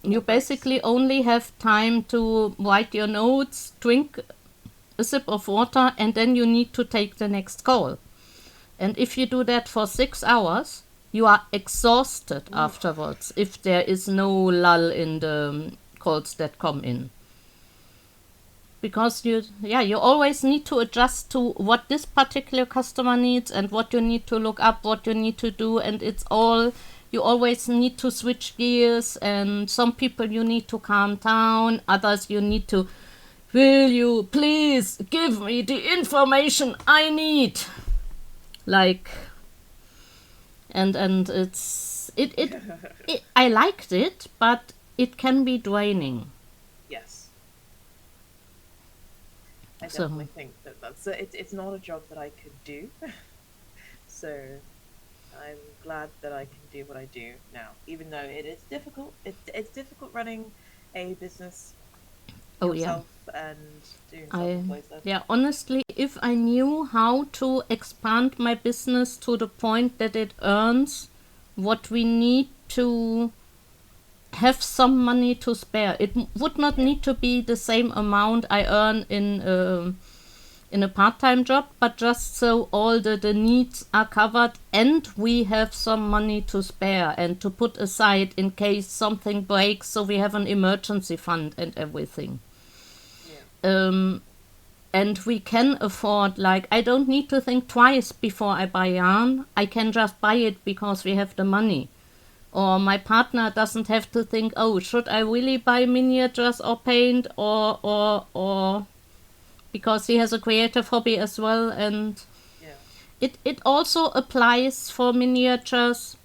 you breaks. basically only have time to write your notes, drink a sip of water, and then you need to take the next call. And if you do that for 6 hours, you are exhausted Oof. afterwards if there is no lull in the calls that come in. Because you always need to adjust to what this particular customer needs and what you need to look up, what you need to do, and it's all, you always need to switch gears. And some people you need to calm down, others you need to, will you please give me the information I need, like. And it I liked it, but it can be draining. Yes. I So definitely think that it's not a job that I could do. So I'm glad that I can do what I do now, even though it is difficult. It's difficult running a business Oh yeah. yourself and doing I self-employed stuff? Yeah, honestly, if I knew how to expand my business to the point that it earns what we need to have some money to spare, it would not Yeah. need to be the same amount I earn in a part-time job, but just so all the needs are covered and we have some money to spare and to put aside in case something breaks, so we have an emergency fund and everything. Yeah. Um, and we can afford, like, I don't need to think twice before I buy yarn. I can just buy it because we have the money. Or my partner doesn't have to think, oh, should I really buy miniatures or paint, or because he has a creative hobby as well. And Yeah. it also applies for miniatures.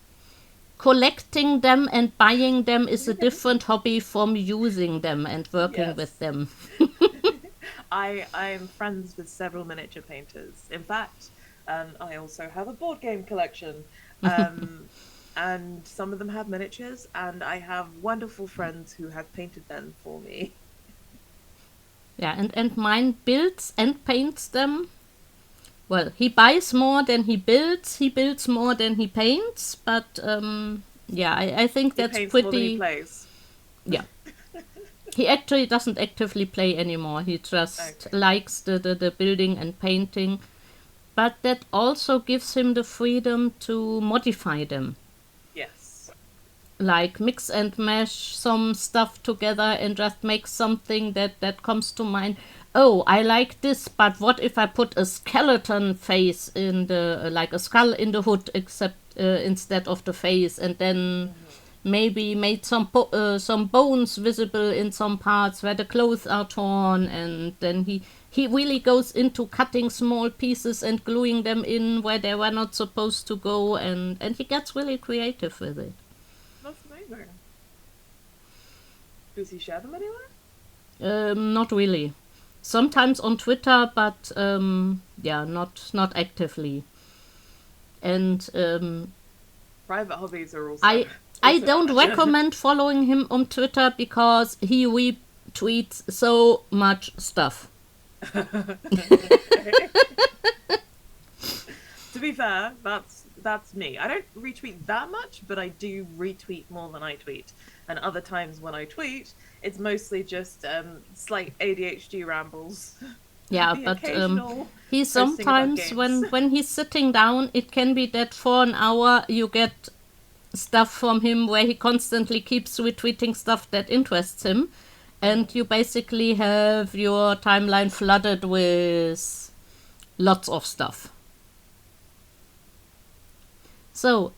Collecting them and buying them is a different hobby from using them and working with Yes. them. I'm friends with several miniature painters. In fact, I also have a board game collection. And some of them have miniatures, and I have wonderful friends who have painted them for me. Yeah, and mine builds and paints them. Well, he buys more than he builds more than he paints, but yeah, I think He that's paints more than he pretty. plays. Yeah, he actually doesn't actively play anymore. He just Okay. likes the building and painting, but that also gives him the freedom to modify them. Yes. Like mix and mash some stuff together and just make something that comes to mind. Oh, I like this, but what if I put a skeleton face in the like a skull in the hood, except instead of the face, and then Hmm. maybe made some bones visible in some parts where the clothes are torn, and then he really goes into cutting small pieces and gluing them in where they were not supposed to go, and he gets really creative with it. That's amazing. Does he share them anywhere? Not really. Sometimes on Twitter, but yeah, not actively. And Private hobbies are I I also don't bad. recommend following him on Twitter because he retweets so much stuff. Okay. To be fair, that's me. I don't retweet that much, but I do retweet more than I tweet. And other times when I tweet, it's mostly just slight ADHD rambles. Yeah, The but occasional he posting about sometimes games. when he's sitting down, it can be that for an hour you get stuff from him where he constantly keeps retweeting stuff that interests him, and you basically have your timeline flooded with lots of stuff. So,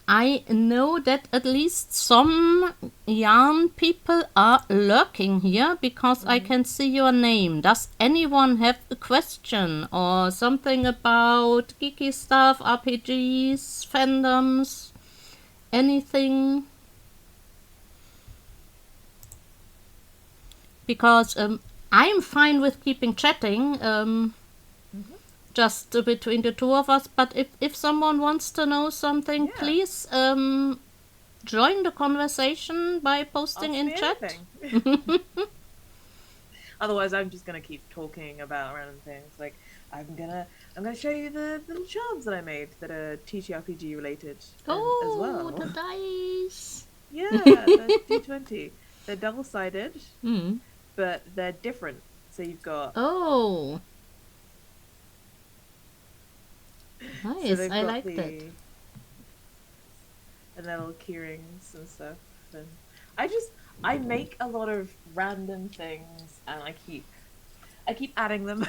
I know that at least some yarn people are lurking here because I Hmm. can see your name. Does anyone have a question or something about geeky stuff, RPGs, fandoms, anything? Because I'm fine with keeping chatting. Hmm. Just between the two of us, but if someone wants to know something, Yeah, please join the conversation by posting ask in me chat. anything. Otherwise, I'm just gonna keep talking about random things. Like I'm gonna show you the little charms that I made that are TTRPG related as Oh, the well. dice. Yeah, the D20. They're double sided, Hmm. but they're different. So you've got Oh, so nice. they've I got like that. the and their little key rings and stuff. And I just I make a lot of random things and I keep adding them.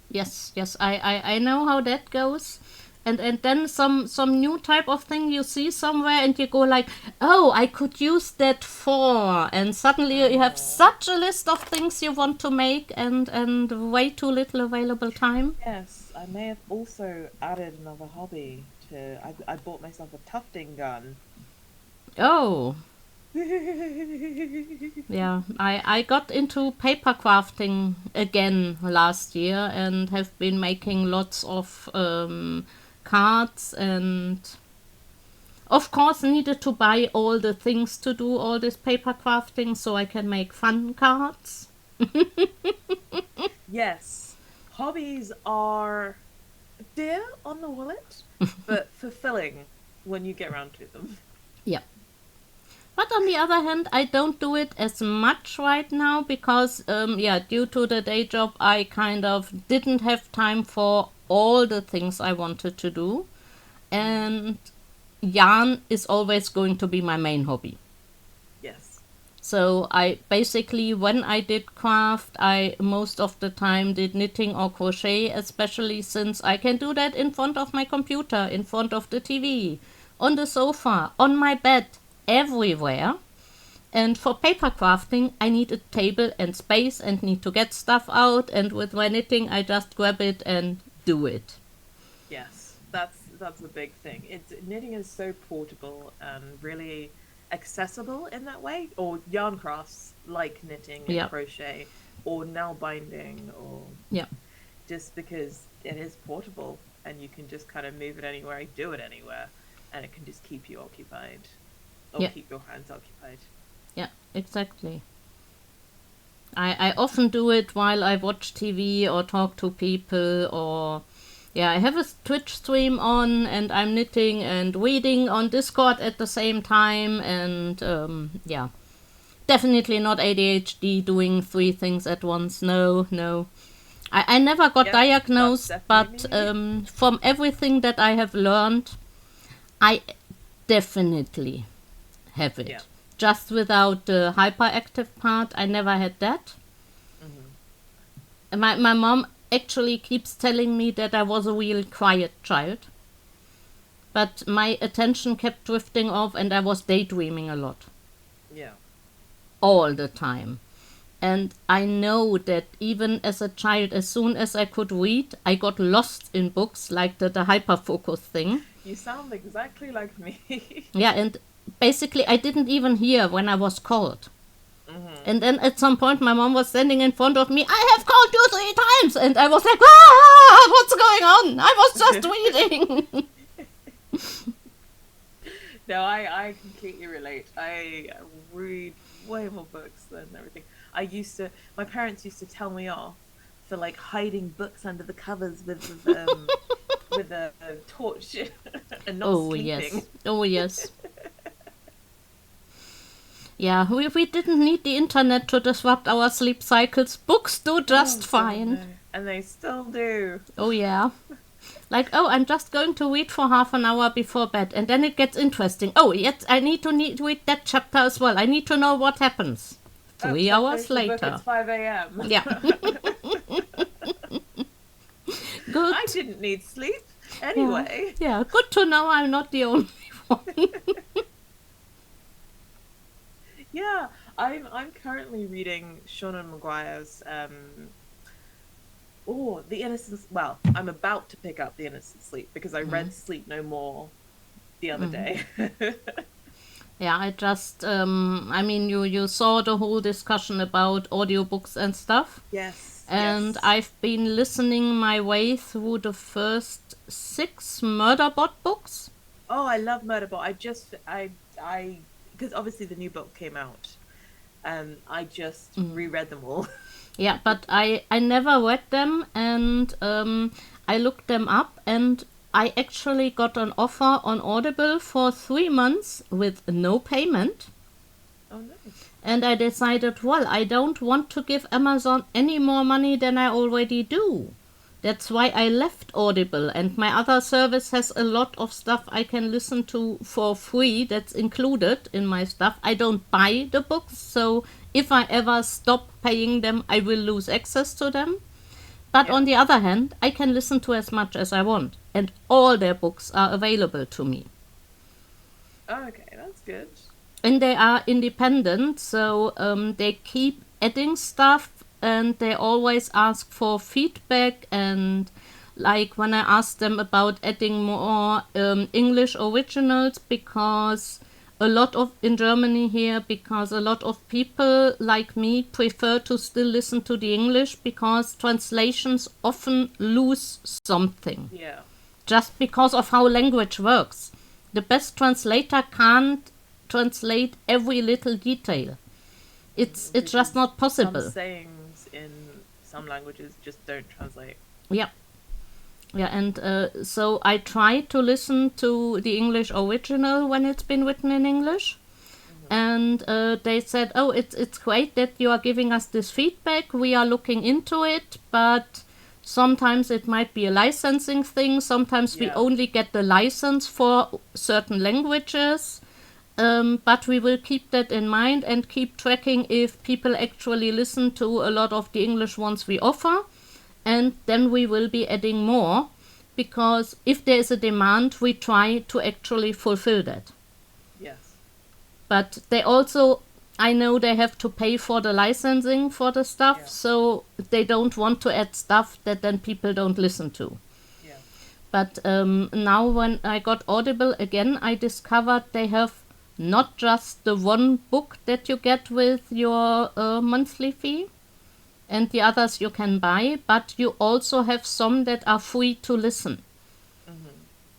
Yes, yes. I know how that goes. And then some new type of thing you see somewhere and you go like, oh, I could use that for, and suddenly you have Uh-huh. such a list of things you want to make, and way too little available time. Yes, I may have also added another hobby to. I bought myself a tufting gun. Oh, yeah. I got into paper crafting again last year and have been making lots of cards and Of course, needed to buy all the things to do all this paper crafting so I can make fun cards. Yes, hobbies are dear on the wallet, but fulfilling when you get around to them. Yeah. But on the other hand, I don't do it as much right now because, due to the day job, I kind of didn't have time for all the things I wanted to do. And yarn is always going to be my main hobby. Yes. So I basically, when I did craft, I most of the time did knitting or crochet, especially since I can do that in front of my computer, in front of the TV, on the sofa, on my bed, everywhere. And for paper crafting, I need a table and space and need to get stuff out. And with my knitting, I just grab it and do it. Yes, that's a big thing. It's knitting is so portable and really accessible in that way. Or yarn crafts like knitting and Yeah. crochet, or nail binding, or Yeah. just because it is portable and you can just kind of move it anywhere, do it anywhere, and it can just keep you occupied or Yeah. keep your hands occupied. Yeah, exactly. I often do it while I watch TV or talk to people, or yeah, I have a Twitch stream on and I'm knitting and reading on Discord at the same time, and yeah, definitely not ADHD doing three things at once. No, no. I never got Yep, diagnosed, that's but definitely me. from everything that I have learned, I definitely have Yeah. it. Just without the hyperactive part, I never had that. My mom actually keeps telling me that I was a real quiet child, but my attention kept drifting off and I was daydreaming a lot, Yeah. all the time. And I know that even as a child, as soon as I could read, I got lost in books like the hyperfocus thing. You sound exactly like me. Yeah, and basically, I didn't even hear when I was called. And then at some point, my mom was standing in front of me. I have called you 3 times, and I was like, "Ah, what's going on? I was just reading." No, I completely relate. I read way more books than everything. My parents used to tell me off for like hiding books under the covers with a torch and not Oh sleeping. yes, oh yes. Yeah, we didn't need the internet to disrupt our sleep cycles. Books do just Oh, God, fine. no. And they still do. Oh yeah. Like, oh, I'm just going to read for half an hour before bed, and then it gets interesting. Oh, yes, I need to read that chapter as well. I need to know what happens. Three Oops, I hours finished the book. later. It's 5 a.m. Yeah. Good. I didn't need sleep anyway. Yeah, good to know I'm not the only one. Yeah, I'm currently reading Seanan McGuire's The Innocence. Well, I'm about to pick up The Innocent Sleep because I read Sleep No More the other day. Yeah, I just, I mean, you saw the whole discussion about audiobooks and stuff. Yes. And yes. I've been listening my way through the first 6 Murderbot books. Oh, I love Murderbot. I because obviously the new book came out. I just reread them all. Yeah, but I never read them, and I looked them up, and I actually got an offer on Audible for 3 months with no payment. Oh, nice. And I decided, well, I don't want to give Amazon any more money than I already do. That's why I left Audible, and my other service has a lot of stuff I can listen to for free that's included in my stuff. I don't buy the books, so if I ever stop paying them, I will lose access to them. But on the other hand, I can listen to as much as I want, and all their books are available to me. Oh, okay, that's good. And they are independent, so they keep adding stuff, and they always ask for feedback. And like when I asked them about adding more English originals, because a lot of in Germany here, because a lot of people like me prefer to still listen to the English because translations often lose something Yeah. just because of how language works. the best translator can't translate every little detail. It's just Because not some possible. sayings in some languages just don't translate. Yeah. Yeah, and so I try to listen to the English original when it's been written in English. Hmm. And they said, "Oh, it's great that you are giving us this feedback. We are looking into it, but sometimes it might be a licensing thing. Sometimes we Yeah. only get the license for certain languages. But we will keep that in mind and keep tracking if people actually listen to a lot of the English ones we offer, and then we will be adding more, because if there is a demand, we try to actually fulfill that. Yes. But they also, I know they have to pay for the licensing for the stuff, Yeah. so they don't want to add stuff that then people don't listen to. Yeah. But now when I got Audible again, I discovered they have not just the one book that you get with your monthly fee, and the others you can buy, but you also have some that are free to listen. Hmm.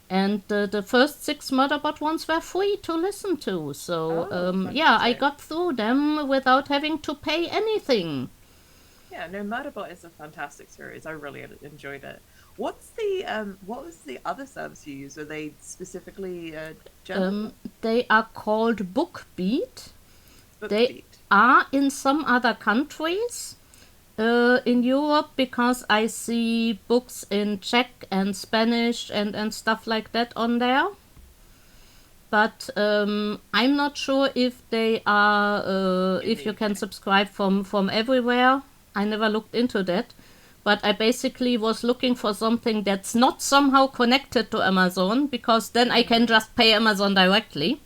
And the first 6 Murderbot ones were free to listen to. So, Oh, yeah, I fantastic. got through them without having to pay anything. Yeah, no, Murderbot is a fantastic series. I really enjoyed it. What was the other service you used? Were they specifically German? They are called BookBeat. They BookBeat. are in some other countries. In Europe, because I see books in Czech and Spanish and stuff like that on there. But I'm not sure if they are In if the you can UK. subscribe from everywhere. I never looked into that. But I basically was looking for something that's not somehow connected to Amazon, because then I can Hmm. just pay Amazon directly.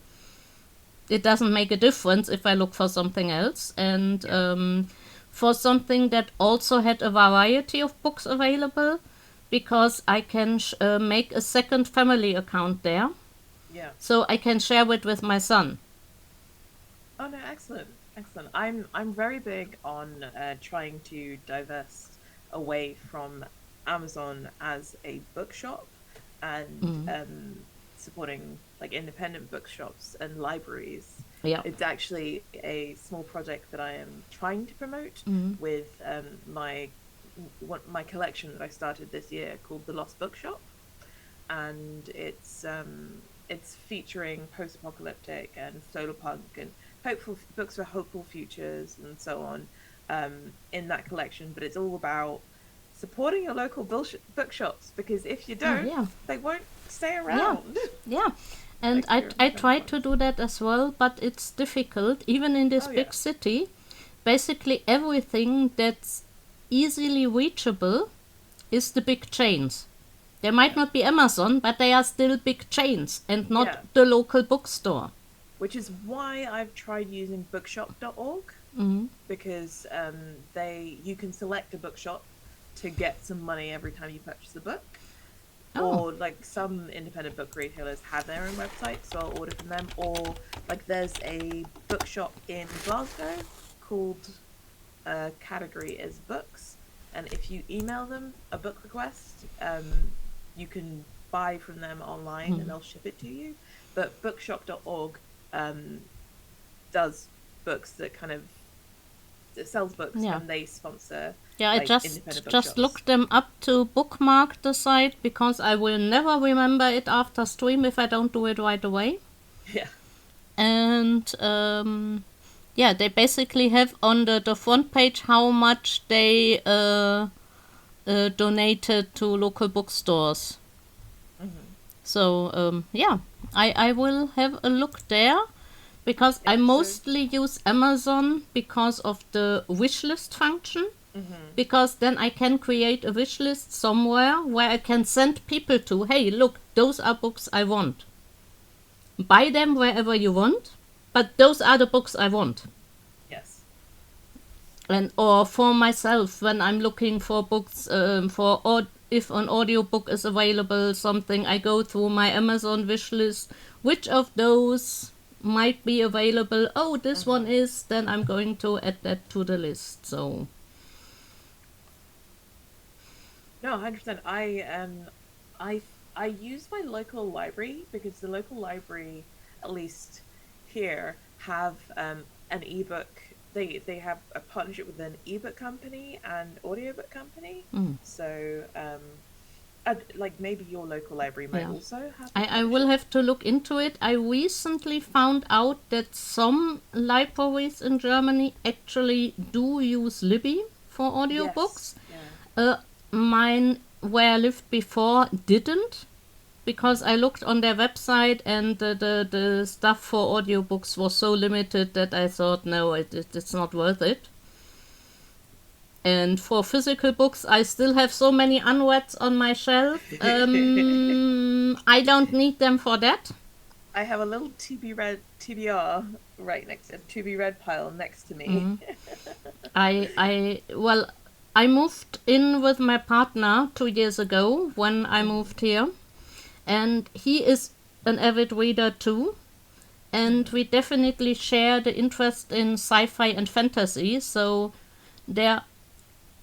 It doesn't make a difference if I look for something else. And Yeah. for something that also had a variety of books available, because I can make a second family account there, Yeah. so I can share it with my son. Oh no, excellent, excellent. I'm very big on trying to divest away from Amazon as a bookshop and supporting like independent bookshops and libraries. Yeah. It's actually a small project that I am trying to promote with my collection that I started this year called The Lost Bookshop, and it's featuring post-apocalyptic and solar punk and hopeful books for hopeful futures and so on in that collection. But it's all about supporting your local bookshops, because if you Oh, don't, yeah. they won't stay Yeah. around Yeah. And like I, your I independent try to ones. do that as well, but it's difficult. Even in this Oh big yes, city, basically everything that's easily reachable is the big chains. There might yeah, not be Amazon, but they are still big chains and not yeah. the local bookstore. Which is why I've tried using bookshop.org, Mm-hmm. because they you can select a bookshop to get some money every time you purchase a book. Oh. Or like some independent book retailers have their own website, so I'll order from them. Or like there's a bookshop in Glasgow called category is books, and if you email them a book request, you can buy from them online and they'll ship it to you. But bookshop.org um, does books that kind of it sells books, Yeah. and they sponsor Yeah, I like just independent just bookshops. looked them up to bookmark the site, because I will never remember it after stream if I don't do it right away. Yeah. And yeah, they basically have on the front page how much they donated to local bookstores. Hmm. So yeah, I will have a look there, because I Yeah. So. mostly use Amazon because of the wishlist function, Hmm. because then I can create a wish list somewhere where I can send people to, hey, look, those are books I want. Buy them wherever you want, but those are the books I want. Yes. And or for myself, when I'm looking for books, if an audiobook is available, something, I go through my Amazon wish list, which of those might be available. Oh, this one Hmm. is, then I'm going to add that to the list. So No, 100%. I I use my local library because the local library, at least here, have an ebook. They have a partnership with an ebook company and audiobook company. Mm, So like maybe your local library might yeah. also have a I will partnership. have to look into it. I recently found out that some libraries in Germany actually do use Libby for audiobooks. Yes, yeah. Uh, Mine, where I lived before, didn't, because I Mm. looked on their website and the stuff for audiobooks was so limited that I thought, no, it's not worth it. And for physical books, I still have so many unreads on my shelf. I don't need them for that. I have a little to be read TBR right next to be read pile next to me. Well, I moved in with my partner 2 years ago when I Hmm. moved here, and he is an avid reader too. And Hmm. we definitely share the interest in sci-fi and fantasy. So there,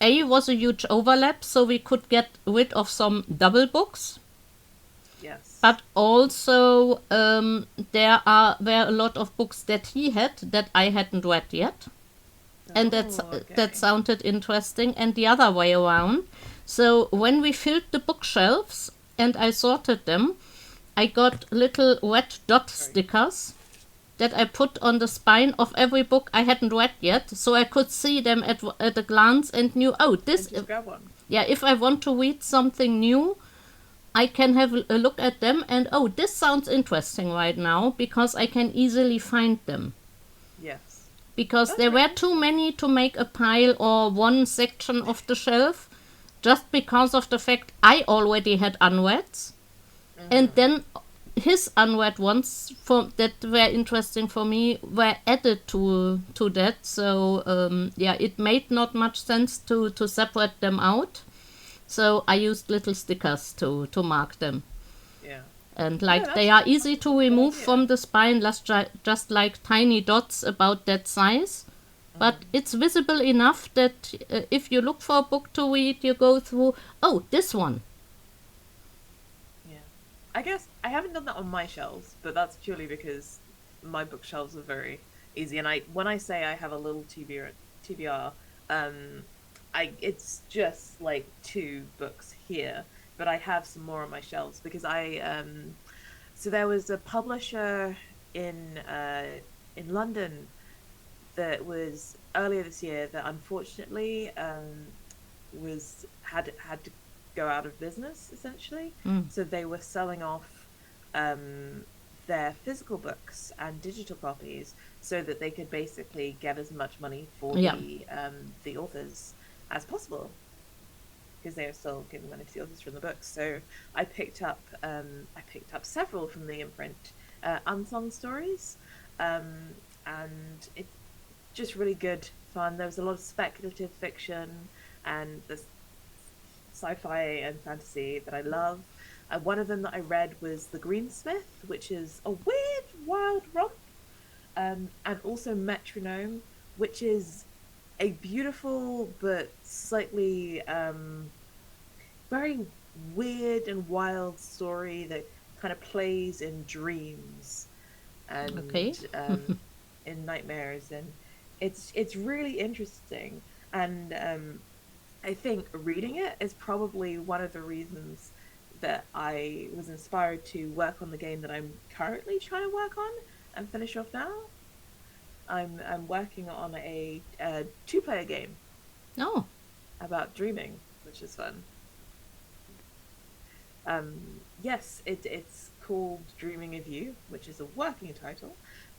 A, was a huge overlap, so we could get rid of some double books. Yes. But also, were a lot of books that he had that I hadn't read yet, and Oh, that okay. sounded interesting. And the other way around. So when we filled the bookshelves and I sorted them, I got little red dot Sorry. stickers that I put on the spine of every book I hadn't read yet, so I could see them at a glance and knew, oh, And this, just grab one. yeah, if I want to read something new, I can have a look at them and, oh, this sounds interesting right now because I can easily find them. Yes. Because That's there really were too interesting. many to make a pile or one section of the shelf, just because of the fact I already had unreads, and Hmm. then his unread ones for that were interesting for me were added to that. So yeah, it made not much sense to separate them out. So I used little stickers to mark them. Yeah. And No, like they are easy to that's a good remove idea. from the spine, just like tiny dots about that size. But Hmm. it's visible enough that if you look for a book to read, you go through, oh, this one. Yeah. I guess I haven't done that on my shelves, but that's purely because my bookshelves are very easy. And I, when I say I have a little TBR, I it's just like two books here, but I have some more on my shelves because so there was a publisher in London that was earlier this year that unfortunately was had to go out of business essentially. Mm. So they were selling off um, their physical books and digital copies so that they could basically get as much money for Yeah. the authors as possible because they were still giving money to the authors from the books. So I picked up several from the imprint, unsung stories, and it's just really good fun. There was a lot of speculative fiction and the sci-fi and fantasy that I love. One of them that I read was The Greensmith, which is a weird, wild romp, and also Metronome, which is a beautiful but slightly very weird and wild story that kind of plays in dreams Okay. and in nightmares, and it's really interesting. And I think reading it is probably one of the reasons that I was inspired to work on the game that I'm currently trying to work on and finish off now. I'm working on a two-player game Oh, about dreaming, which is fun. Yes, it's called Dreaming of You, which is a working title,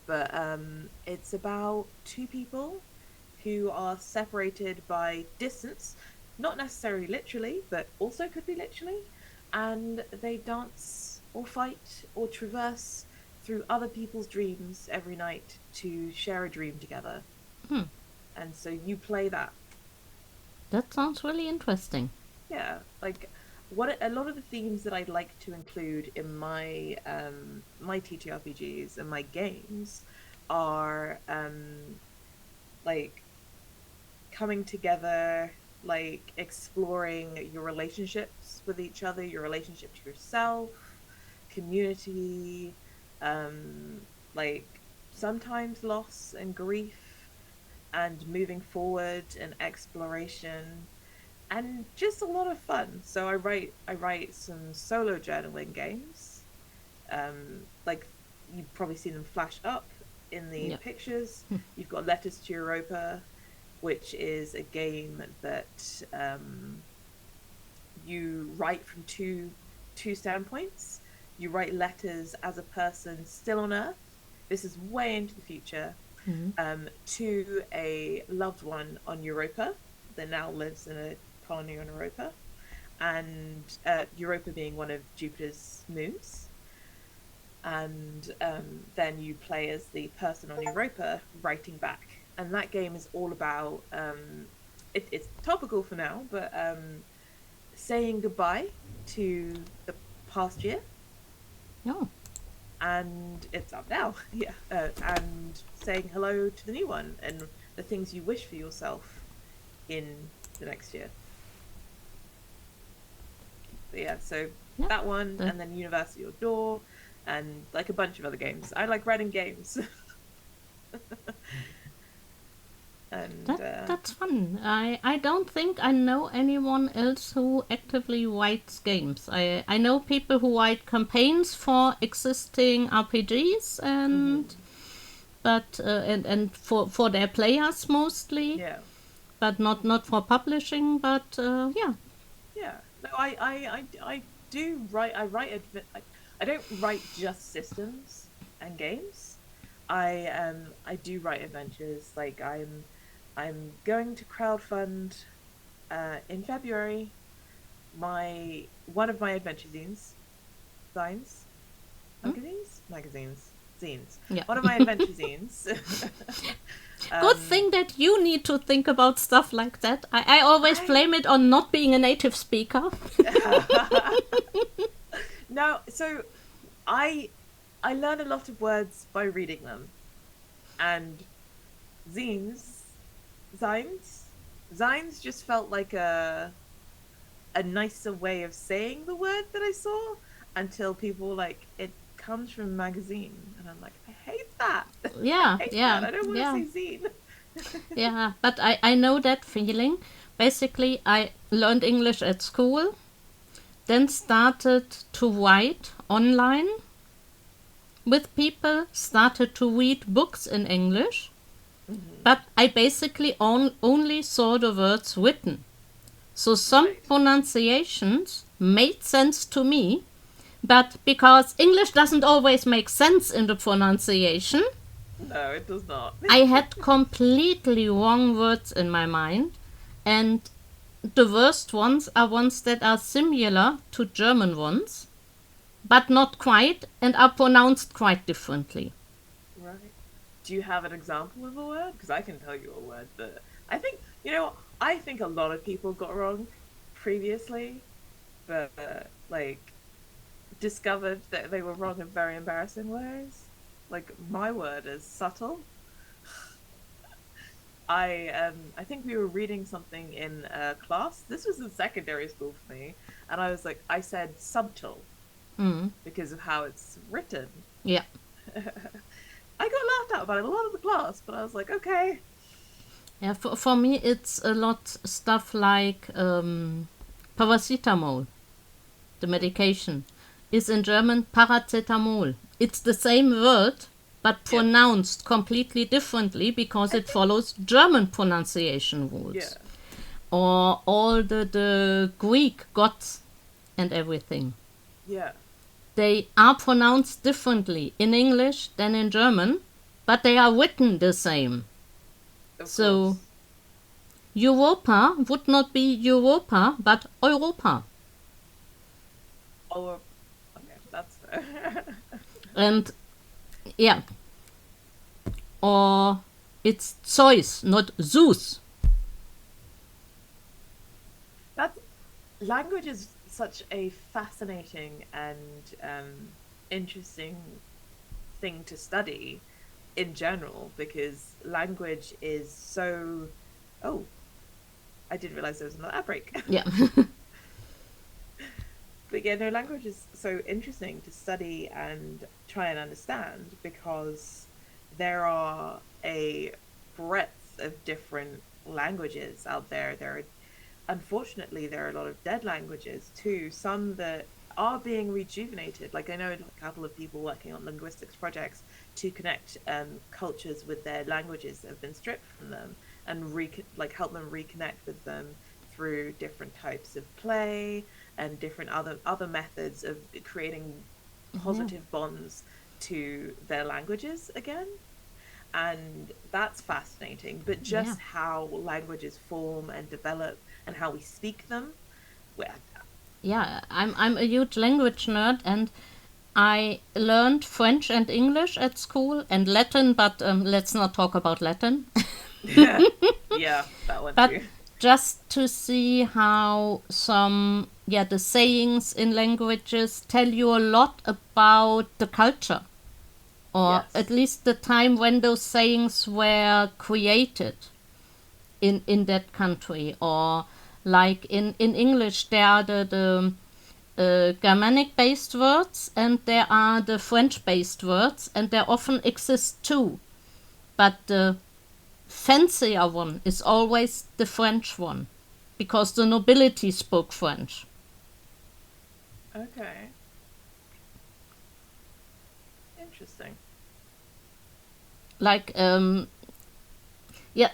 but it's about two people who are separated by distance, not necessarily literally, but also could be literally, and they dance or fight or traverse through other people's dreams every night to share a dream together. hmm. And so you play that. That sounds really interesting. Yeah, like what a lot of the themes that I'd like to include in my TTRPGs and my games are like coming together, like exploring your relationships with each other, your relationship to yourself, community, um, like sometimes loss and grief, and moving forward and exploration, and just a lot of fun. So I write some solo journaling games. Like you've probably seen them flash up in the Yeah. pictures. You've got Letters to Europa, which is a game that you write from two standpoints. You write letters as a person still on Earth. This is way into the future. Mm-hmm. To a loved one on Europa that now lives in a colony on Europa, and Europa being one of Jupiter's moons. And then you play as the person on Europa writing back. And that game is all about it's topical for now, but saying goodbye to the past year, Yeah. and it's up now. Yeah, and saying hello to the new one and the things you wish for yourself in the next year. But yeah, so Yeah. that one, That, and then University or Door, and like a bunch of other games. I like writing games. And that's fun. I don't think I know anyone else who actively writes games. I know people who write campaigns for existing RPGs and mhm. but and for their players mostly, Yeah, but not for publishing. But yeah, yeah. No, I do write. I don't write just systems and games. I do write adventures. Like I'm going to crowdfund in February my one of my adventure zines, hmm? magazines, zines. Yeah. One of my adventure zines. Good um, thing that you need to think about stuff like that. I always I blame it on not being a native speaker. no, so I I learn a lot of words by reading them, and zines, zines just felt like a nicer way of saying the word that I saw until people were like it comes from magazine, and I'm like I hate that. I Yeah, hate that. yeah, I don't want to yeah, say zine. yeah. But I know that feeling. Basically, I learned English at school, then started to write online with people, started to read books in English, Hmm. but I basically only saw the words written. So some Right. pronunciations made sense to me, but because English doesn't always make sense in the pronunciation, No, it does not. I had completely wrong words in my mind, and the worst ones are ones that are similar to German ones, but not quite, and are pronounced quite differently. Right. Do you have an example of a word? Because I can tell you a word that I think, you know, I think a lot of people got wrong previously, but like discovered that they were wrong in very embarrassing ways. Like my word is subtle. I think we were reading something in class. This was in secondary school for me, and I was like, I said subtle Mm, because of how it's written. yeah. I got laughed at by a lot of the class, but I was like, okay. Yeah, for me, it's a lot stuff like paracetamol, the medication, is in German Paracetamol. It's the same word, but Yeah. pronounced completely differently because I it think, follows German pronunciation yeah. rules. Or all the Greek gods and everything. Yeah. They are pronounced differently in English than in German, but they are written the same. Of So course. Europa would not be Europa, but Europa. Oh, okay, that's fair. And yeah, or it's Zeus, not Zeus. That's language is such a fascinating and interesting thing to study in general because language is so. Oh, I didn't realize there was another outbreak. Yeah. But yeah, no, language is so interesting to study and try and understand because there are a breadth of different languages out there. Unfortunately, there are a lot of dead languages too, some that are being rejuvenated. Like I know a couple of people working on linguistics projects to connect cultures with their languages that have been stripped from them and like help them reconnect with them through different types of play and different other methods of creating Yeah. positive bonds to their languages again. And that's fascinating. But Yeah. just how languages form and develop and how we speak them, well, Yeah. I'm a huge language nerd, and I learned French and English at school and Latin, but let's not talk about Latin. yeah, that one But too. just to see how some, yeah, the sayings in languages tell you a lot about the culture, or at Yes. least the time when those sayings were created in that country. Or like in English, there are the Germanic based words and there are the French based words, and there often exist two. But the fancier one is always the French one because the nobility spoke French. Okay. Interesting. Like, yeah,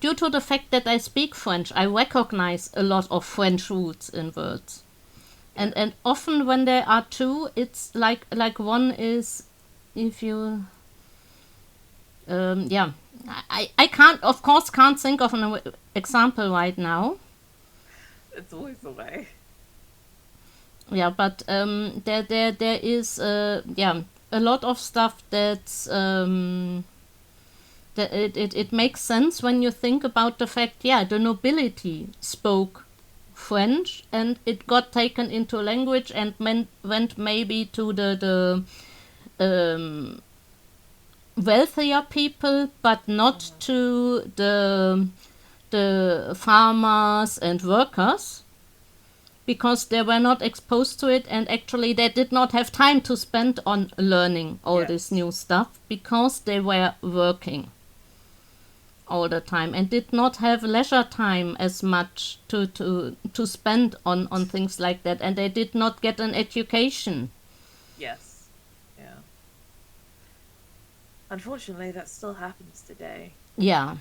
due to the fact that I speak French, I recognize a lot of French roots in words. Yeah. And often when there are two, it's like one is, if you yeah, I can't, of course, can't think of an example right now. It's always the way. Yeah, but there is yeah, a lot of stuff that's that it makes sense when you think about the fact, yeah, the nobility spoke French and it got taken into language and went maybe to the wealthier people, but not Hmm. to the farmers and workers, because they were not exposed to it, and actually they did not have time to spend on learning all this Yes. new stuff because they were working all the time and did not have leisure time as much to spend on things like that, and they did not get an education. Yes. Yeah. Unfortunately, that still happens today. Yeah,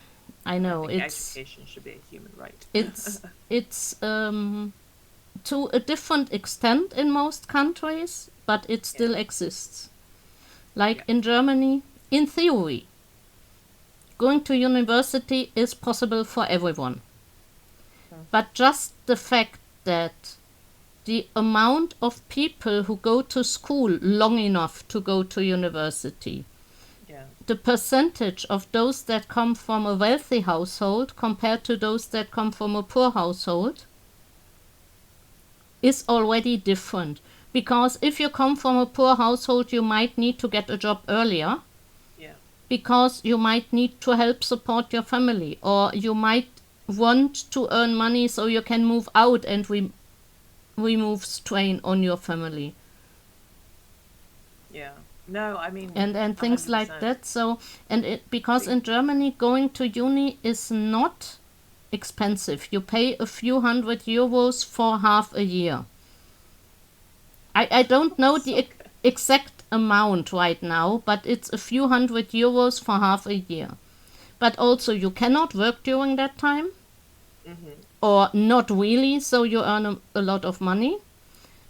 I And I know think it's education should be a human right. it's it's to a different extent in most countries, but it Yeah. still exists. Like Yeah. in Germany, in theory, going to university is possible for everyone. Hmm. But just the fact that the amount of people who go to school long enough to go to university, Yeah. the percentage of those that come from a wealthy household compared to those that come from a poor household, is already different. Because if you come from a poor household, you might need to get a job earlier Yeah. because you might need to help support your family, or you might want to earn money so you can move out and remove strain on your family, Yeah. No, I mean, and a things hundred like percent. that. So, and it, because See, in Germany going to uni is not expensive. You pay a few €100 for half a year. I don't know that's the so good. exact amount right now, but it's a few €100 for half a year. But also, you cannot work during that time, Hmm. or not really, so you earn a lot of money.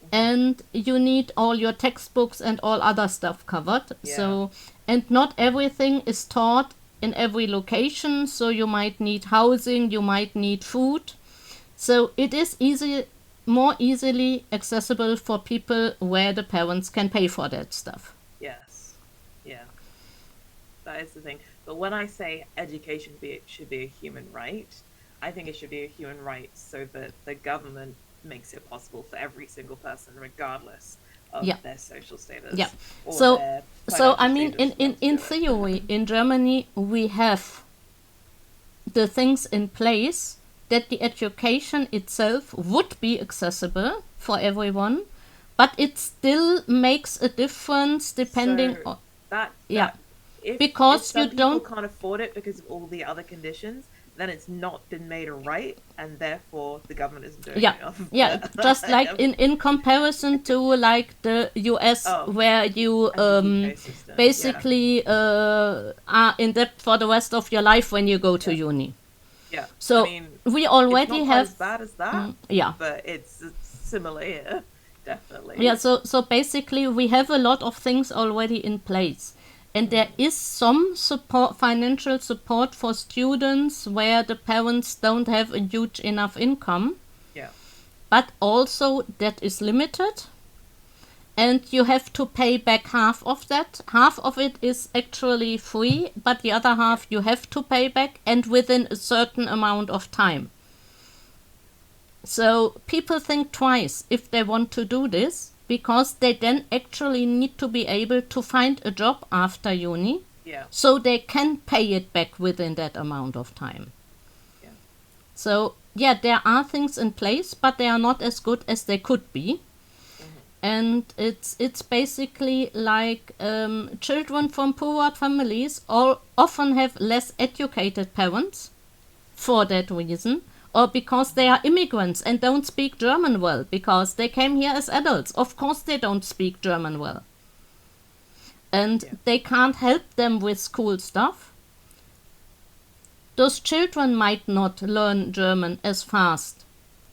Hmm. And you need all your textbooks and all other stuff covered. Yeah. So, and not everything is taught in every location, so you might need housing, you might need food. So it is more easily accessible for people where the parents can pay for that stuff. Yes. Yeah. That is the thing. But when I say education should be a human right, I think it should be a human right so that the government makes it possible for every single person, regardless of Yeah, their social yeah. status or So, their so I financial mean, status, to be able to in do it. theory, in Germany, we have the things in place that the education itself would be accessible for everyone, but it still makes a difference depending So on, that yeah, that if because you some people don't, can't afford it because of all the other conditions, then it's not been made a right, and therefore the government isn't doing yeah, enough. yeah, just like in comparison to like the US, Oh, where you and the UK system, yeah, basically are in debt for the rest of your life when you go to yeah, uni. yeah. I So mean, we it's already not quite have, as bad as that, yeah, but it's similar here, yeah. definitely. So basically, we have a lot of things already in place, and there Mm, is some support, financial support for students where the parents don't have a huge enough income, yeah, but also that is limited, and you have to pay back half of that. Half of it is actually free, but the other yeah, half you have to pay back, and within a certain amount of time. So people think twice if they want to do this, because they then actually need to be able to find a job after uni, yeah, so they can pay it back within that amount of time. yeah. So yeah, there are things in place, but they are not as good as they could be. Hmm. And it's basically like children from poorer families all often have less educated parents for that reason, or because they are immigrants and don't speak German well, because they came here as adults. Of course, they don't speak German well. And Yeah, they can't help them with school stuff. Those children might not learn German as fast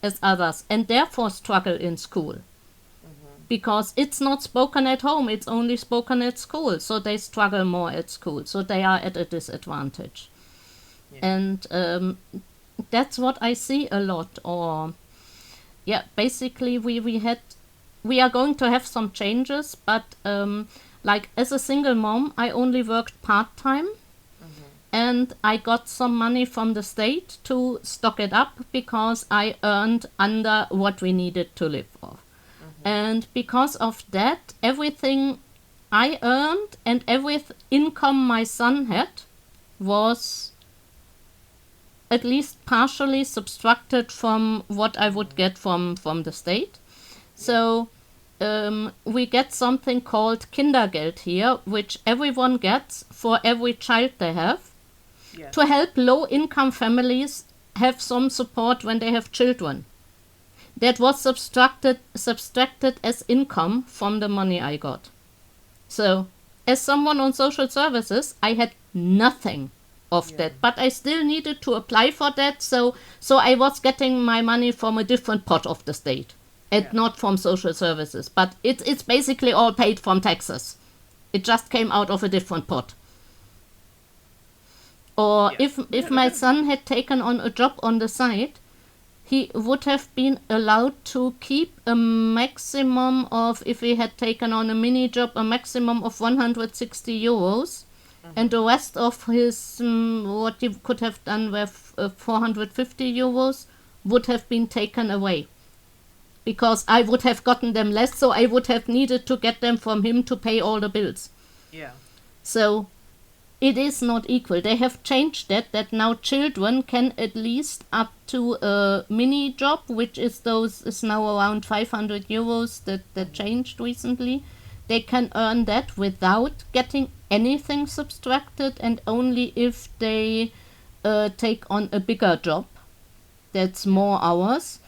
as others and therefore struggle in school. hmm, Because it's not spoken at home, it's only spoken at school. So they struggle more at school. So they are at a disadvantage. yeah, And that's what I see a lot. Or yeah, basically we are going to have some changes, but like as a single mom, I only worked part-time, hmm, and I got some money from the state to stock it up because I earned under what we needed to live off. hmm, And because of that, everything I earned and every income my son had was at least partially subtracted from what I would hmm, get from the state. yeah, So we get something called Kindergeld here, which everyone gets for every child they have, yeah, to help low income families have some support when they have children. That was subtracted as income from the money I got. So, as someone on social services, I had nothing of yeah, that, but I still needed to apply for that. So I was getting my money from a different pot of the state, and yeah, not from social services. But it's basically all paid from taxes. It just came out of a different pot. Or yeah, if my son had taken on a job on the side, he would have been allowed to keep a maximum of, if he had taken on a mini job, a maximum of 160 euros, and hmm, the rest of his what he could have done with 450 euros would have been taken away, because I would have gotten them less, so I would have needed to get them from him to pay all the bills. yeah, So it is not equal. They have changed that now children can at least up to a mini job, which is now around 500 euros, that hmm, changed recently. They can earn that without getting anything subtracted, and only if they take on a bigger job that's yeah. more hours,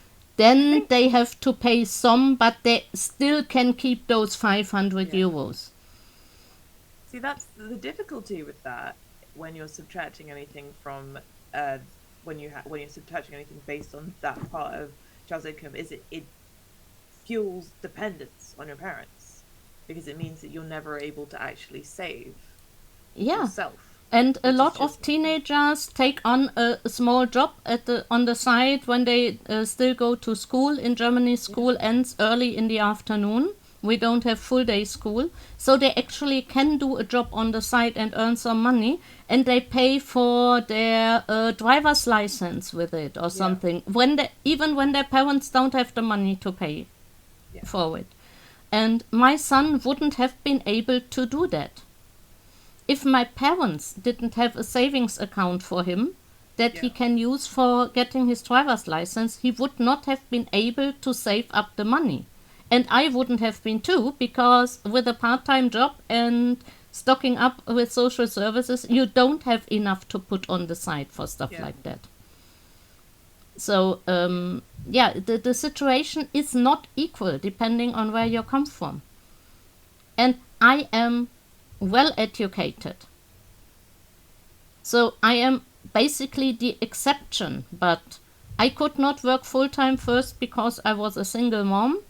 I then think, they have to pay some, but they still can keep those 500 yeah. euros. See, that's the difficulty with that when you're subtracting anything from uh when you're subtracting anything based on that part of child's income is it fuels dependence on your parents because it means that you're never able to actually save Yeah. yourself, And a which is lot just of teenagers take on a small job on the side when they still go to school. In Germany, yeah, school ends early in the afternoon. We don't have full day school, so they actually can do a job on the side and earn some money, and they pay for their driver's license with it or yeah, something. Even when their parents don't have the money to pay yeah, for it, and my son wouldn't have been able to do that if my parents didn't have a savings account for him that he can use for getting his driver's license, he would not have been able to save up the money. And I wouldn't have been too, because with a part-time job and stocking up with social services, you don't have enough to put on the side for stuff like that. So, the situation is not equal depending on where you come from. And I am well educated. So I am basically the exception, but I could not work full-time, first because I was a single mom,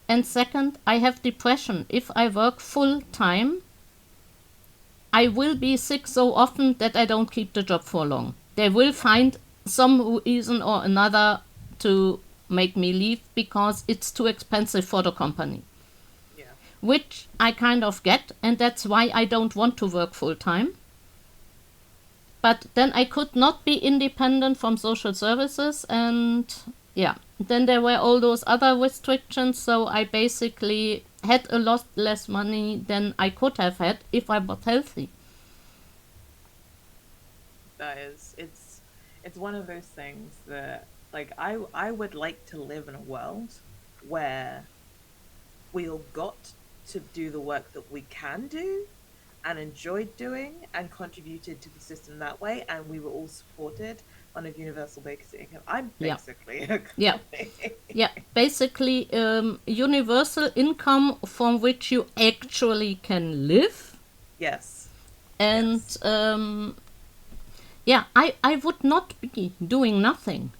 and second, I have depression. If I work full-time, I will be sick so often that I don't keep the job for long. They will find some reason or another to make me leave because it's too expensive for the company. Yeah. Which I kind of get, and that's why I don't want to work full-time. But then I could not be independent from social services, and then there were all those other restrictions, so I basically had a lot less money than I could have had if I was healthy. That is, it's one of those things that, like, I would like to live in a world where we all got to do the work that we can do and enjoyed doing and contributed to the system that way, and we were all supported on a universal basic income. I'm basically a basically universal income from which you actually can live. Yes. And I would not be doing nothing,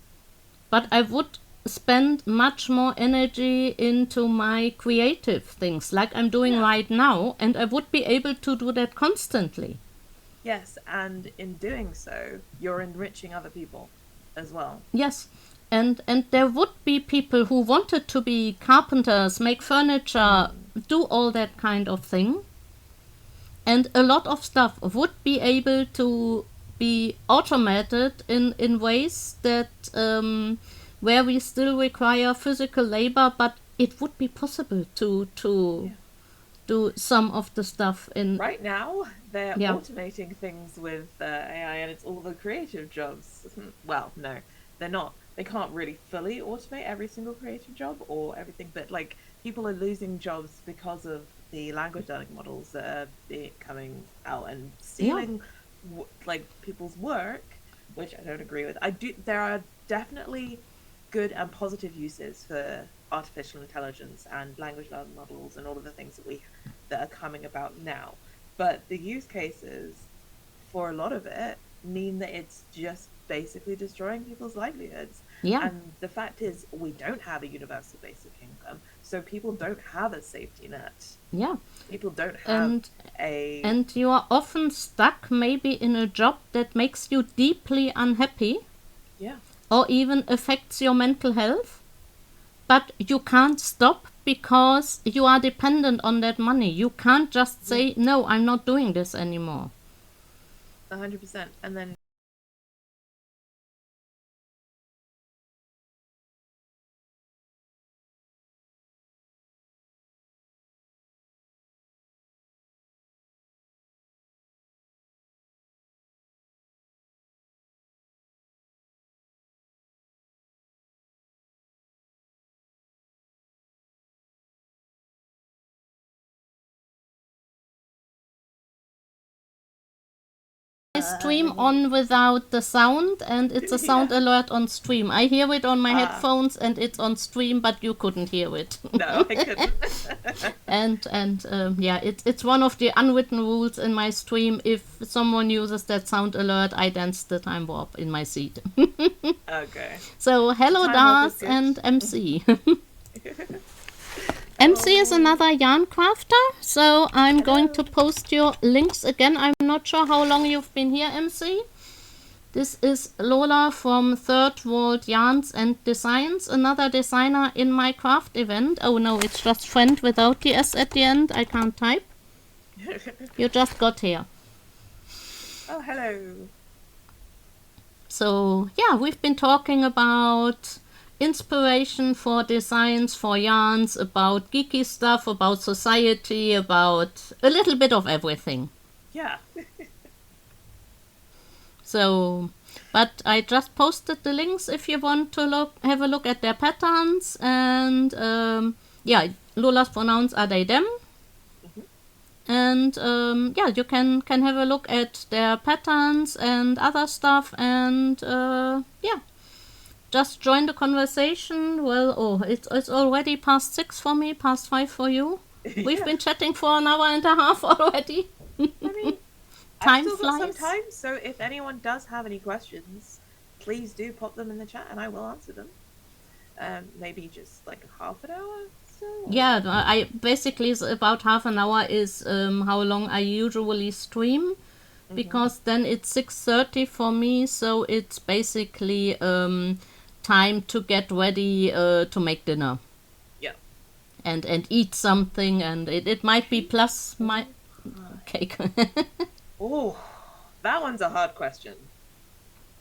but I would spend much more energy into my creative things like I'm doing right now, and I would be able to do that constantly. Yes, and in doing so, you're enriching other people as well. Yes, and there would be people who wanted to be carpenters, make furniture, do all that kind of thing. And a lot of stuff would be able to be automated in ways that where we still require physical labor, but it would be possible to do some of the stuff in... Right now, they're automating things with AI, and it's all the creative jobs. Well, no, they're not. They can't really fully automate every single creative job or everything, but like people are losing jobs because of the language learning models that are coming out and stealing like people's work, which I don't agree with. There are definitely good and positive uses for artificial intelligence and language learning models and all of the things that are coming about now, but the use cases for a lot of it mean that it's just basically destroying people's livelihoods. And the fact is, we don't have a universal basic income, so people don't have a safety net. People don't have and you are often stuck maybe in a job that makes you deeply unhappy, or even affects your mental health, but you can't stop because you are dependent on that money. You can't just say, no, I'm not doing this anymore. 100%. And then stream on without the sound, and it's a sound alert on stream. I hear it on my headphones and it's on stream, but you couldn't hear it. No, I couldn't. It's one of the unwritten rules in my stream. If someone uses that sound alert, I dance the time warp in my seat. Okay. So hello Das and MC. MC is another yarn crafter, so I'm going to post your links again. I'm not sure how long you've been here, MC. This is Lola from Third World Yarns and Designs, another designer in my craft event. Oh no, it's just friend without the S at the end. I can't type. You just got here. Oh, hello. So, we've been talking about inspiration for designs, for yarns, about geeky stuff, about society, about a little bit of everything. Yeah. So But I just posted the links if you want to have a look at their patterns. And yeah, Lola's pronouns are they, them. Mhm. And yeah, you can have a look at their patterns and other stuff. And yeah, just join the conversation. Well, oh, it's already past 6 for me, past 5 for you. We've Yeah. been chatting for an hour and a half already. I mean, I've Time still got some flies. time, so if anyone does have any questions, please do pop them in the chat and I will answer them. Maybe just like half an hour still, Yeah, or I basically about half an hour is how long I usually stream, hmm because then it's 6:30 for me, so it's basically time to get ready to make dinner yeah. and eat something, and it might be Cake plus my or pie? cake. Oh, that one's a hard question.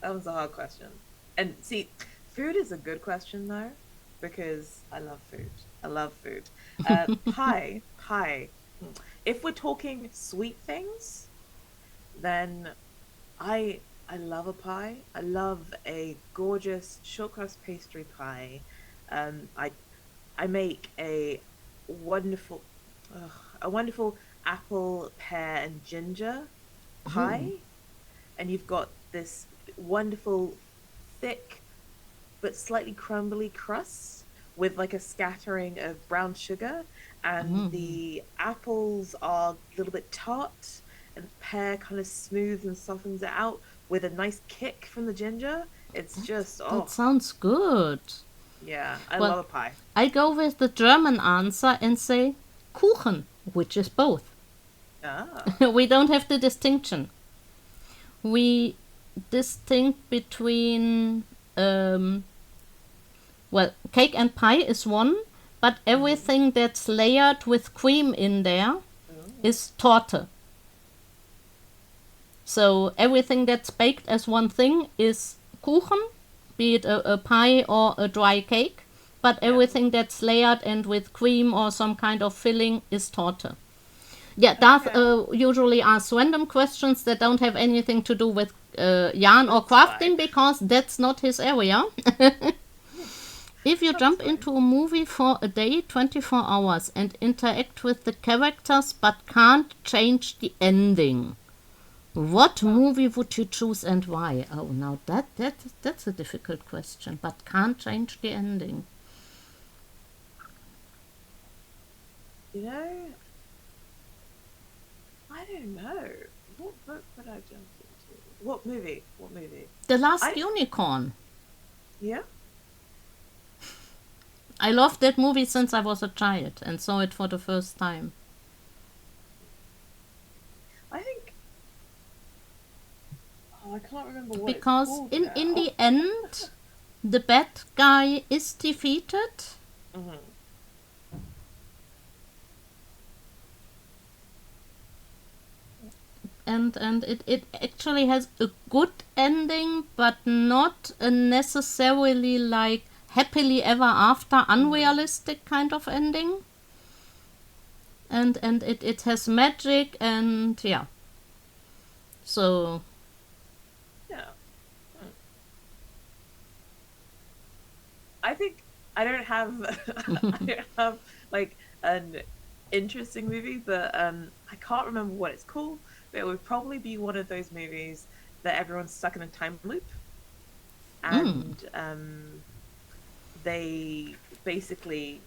That one's a hard question. And see, food is a good question though, because I love food. I love food. Pie. If we're talking sweet things, then I love a pie. I love a gorgeous short crust pastry pie. Um, I I make wonderful, ugh, a wonderful apple, pear, and ginger Ooh. pie, and you've got this wonderful thick but slightly crumbly crust with like a scattering of brown sugar, and Mm. the apples are a little bit tart, and the pear kind of smooths and softens it out with a nice kick from the ginger. It's just, That oh, sounds good. yeah, I Well, love a pie. I go with the German answer and say Kuchen, which is both. Ah, We don't have the distinction. We distinct between um, well, cake and pie is one, but hmm everything that's layered with cream in there oh, is Torte. So everything that's baked as one thing is Kuchen, be it a pie or a dry cake, but yeah. everything that's layered and with cream or some kind of filling is Torte. Yeah, Darth Okay, usually asks random questions that don't have anything to do with yarn or that's fine. crafting, because that's not his area. If you That's jump fine. into a movie for a day, 24 hours, and interact with the characters but can't change the ending, what Huh. movie would you choose and why? Oh, now that's a difficult question, but can't change the ending. You know, I don't know. What book would I jump into? What movie? What movie? The Last I Unicorn. yeah. I loved that movie since I was a child and saw it for the first time. I think oh, I can't remember what it's Because called in now. the end, the bad guy is defeated, hmm and it actually has a good ending, but not a necessarily like happily ever after hmm unrealistic kind of ending. And it has magic, and yeah. So Yeah. Hmm. I think I don't have I don't have like an interesting movie, but I can't remember what it's called, but it would probably be one of those movies that everyone's stuck in a time loop and they basically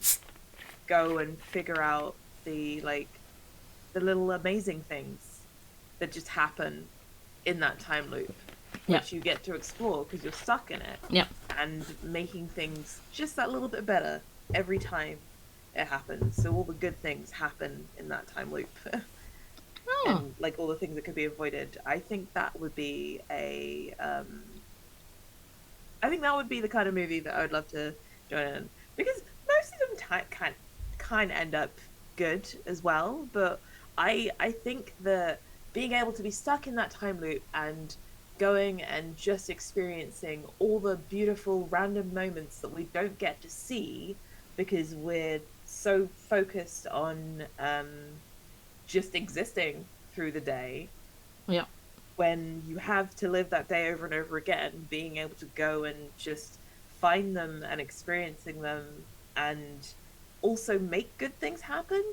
go and figure out the little amazing things that just happen in that time loop, yeah, which you get to explore because you're stuck in it yeah. and making things just that little bit better every time it happens. So all the good things happen in that time loop. Oh, And like all the things that could be avoided. I think that would be the kind of movie that I would love to join in because most of them kind of end up good as well. But I think that being able to be stuck in that time loop and going and just experiencing all the beautiful random moments that we don't get to see because we're so focused on just existing through the day. yeah. when you have to live that day over and over again, being able to go and just find them and experiencing them and also make good things happen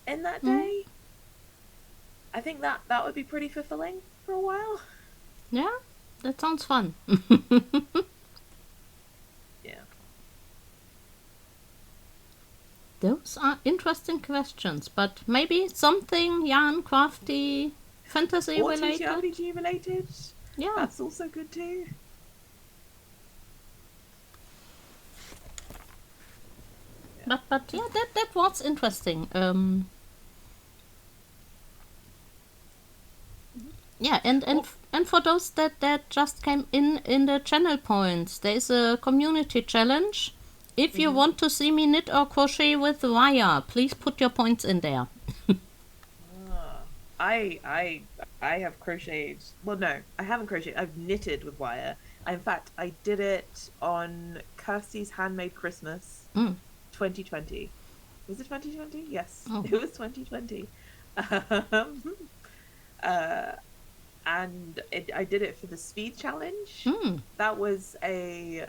in that Mm. day, I think that would be pretty fulfilling for a while. Yeah, that sounds fun. Yeah. Those are interesting questions, but maybe something yarn crafty fantasy Or related. TTRPG related. Yeah. That's also good too. But yeah, that was interesting. Yeah, and for those that just came in the channel points, there is a community challenge. If you want to see me knit or crochet with wire, please put your points in there. Ah, I have crocheted. Well, no, I haven't crocheted. I've knitted with wire. In fact, I did it on Kirsty's Handmade Christmas Mm. 2020. Was it 2020? Yes, Oh. it was 2020. Um, uh, and I did it for the speed challenge. Mm. That was a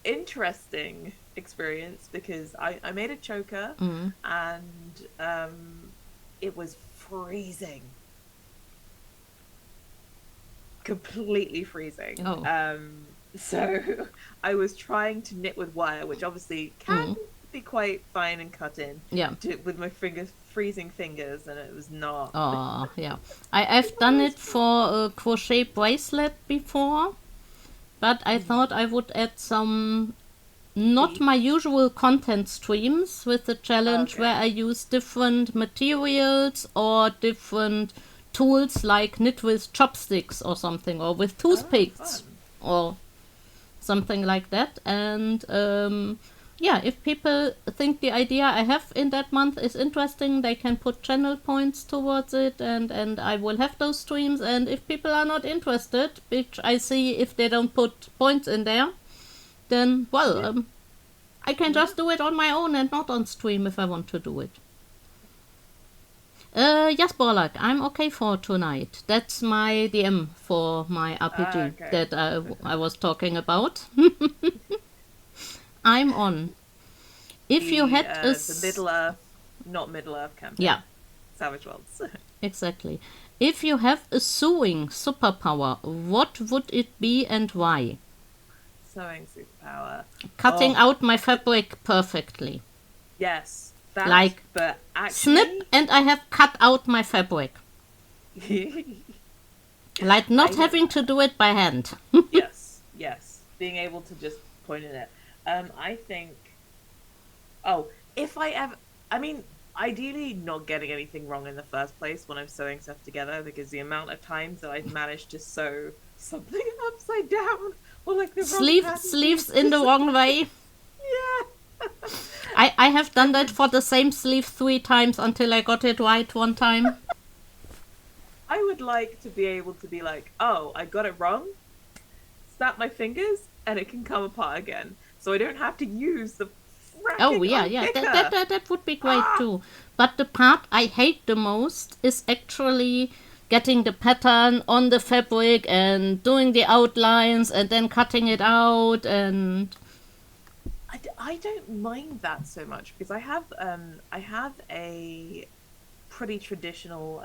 interesting experience because I made a choker Mm. and it was freezing, completely freezing. Oh. So I was trying to knit with wire, which obviously can be quite fine and cut in. Yeah. With my freezing fingers, and it was not. Oh, yeah. I've done it for a crochet bracelet before, but I thought I would add some not my usual content streams with the challenge Okay. where I use different materials or different tools like knit with chopsticks or something, or with toothpicks or something like that. And yeah, if people think the idea I have in that month is interesting, they can put channel points towards it, and I will have those streams. And if people are not interested, which I see if they don't put points in there, then, well, I can just do it on my own and not on stream if I want to do it. Yes, Borlak, I'm okay for tonight. That's my DM for my RPG that I was talking about. I'm on. If you had a... The Middle Earth, not Middle Earth campaign. Yeah. Savage Worlds. Exactly. If you have a sewing superpower, what would it be and why? Sewing superpower. Cutting out my fabric perfectly. Yes. That, like, but actually... snip and I have cut out my fabric. Like not having to do it by hand. Yes. Being able to just point at it. I think... Oh, if I ever... I mean, ideally not getting anything wrong in the first place when I'm sewing stuff together, because the amount of times that I've managed to sew something upside down or like the sleeves in the wrong way. Yeah. I have done that for the same sleeve 3 times until I got it right one time. I would like to be able to be like, oh, I got it wrong. Snap my fingers and it can come apart again. So I don't have to use the Oh, yeah. That would be great too. But the part I hate the most is actually getting the pattern on the fabric and doing the outlines and then cutting it out. And I don't mind that so much because I have a pretty traditional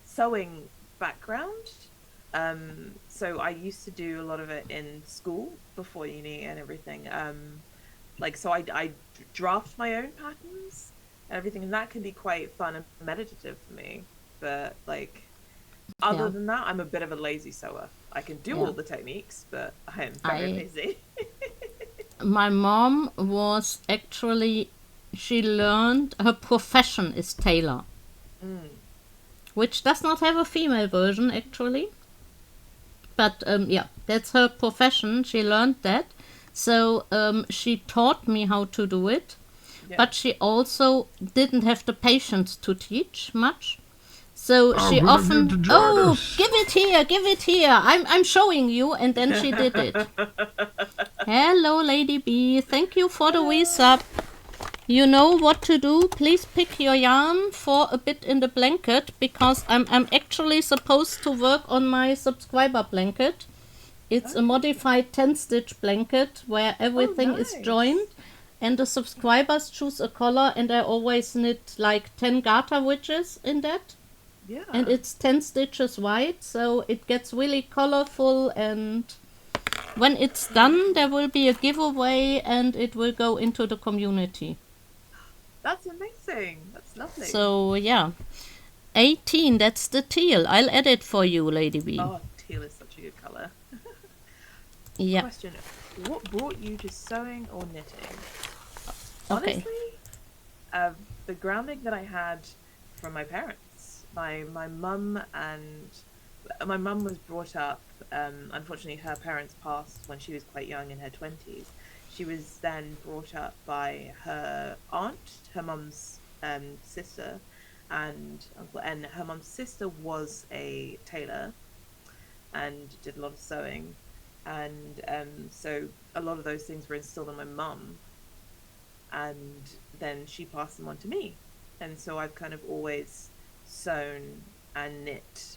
sewing background. So I used to do a lot of it in school before uni and everything. So I draft my own patterns and everything, and that can be quite fun and meditative for me. But other than that, I'm a bit of a lazy sewer. I can do all the techniques, but I am very lazy. My mom was actually, she learned, her profession is tailor. Which does not have a female version actually. But yeah, that's her profession. She learned that. So she taught me how to do it. Yeah. But she also didn't have the patience to teach much. So she often, give it here. I'm showing you. And then she did it. Hello, Lady B. Thank you for the resub. you know what to do. Please pick your yarn for a bit in the blanket, because I'm actually supposed to work on my subscriber blanket. It's a modified 10-stitch blanket where everything is joined, and the subscribers choose a color, and I always knit like 10 garter widges in that. Yeah. And it's 10 stitches wide, so it gets really colorful, and when it's done there will be a giveaway and it will go into the community. That's amazing. That's lovely. So yeah, 18, that's the teal. I'll add it for you, Lady B. Oh, teal is such a good color. Yeah. Question: what brought you to sewing or knitting? Okay. Honestly, the grounding that I had from my parents. My mum was brought up. Unfortunately, her parents passed when she was quite young, in her 20s. She was then brought up by her aunt, her mum's sister, and uncle. And her mum's sister was a tailor and did a lot of sewing, and so a lot of those things were instilled in my mum, and then she passed them on to me, and so I've kind of always sewn and knit.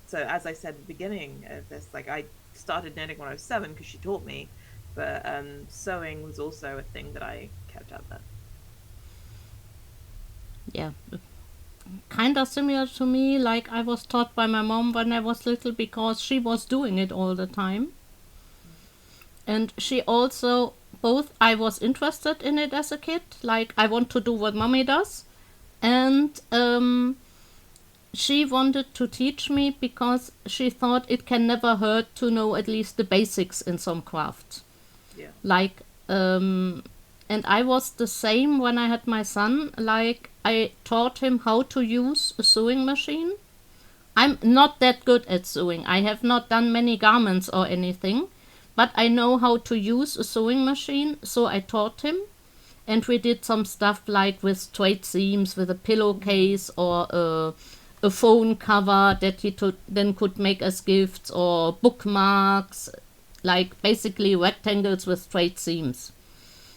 So as I said at the beginning of this, like, I started knitting when I was 7 because she taught me, but sewing was also a thing that I kept up there. Yeah, kind of similar to me. Like, I was taught by my mom when I was little because she was doing it all the time. And she also, both, I was interested in it as a kid, like I want to do what mommy does, and she wanted to teach me because she thought it can never hurt to know at least the basics in some crafts. Yeah. Like, and I was the same when I had my son. Like, I taught him how to use a sewing machine. I'm not that good at sewing. I have not done many garments or anything, but I know how to use a sewing machine, so I taught him. And we did some stuff like with straight seams, with a pillowcase or a phone cover that he then could make as gifts, or bookmarks, like basically rectangles with straight seams.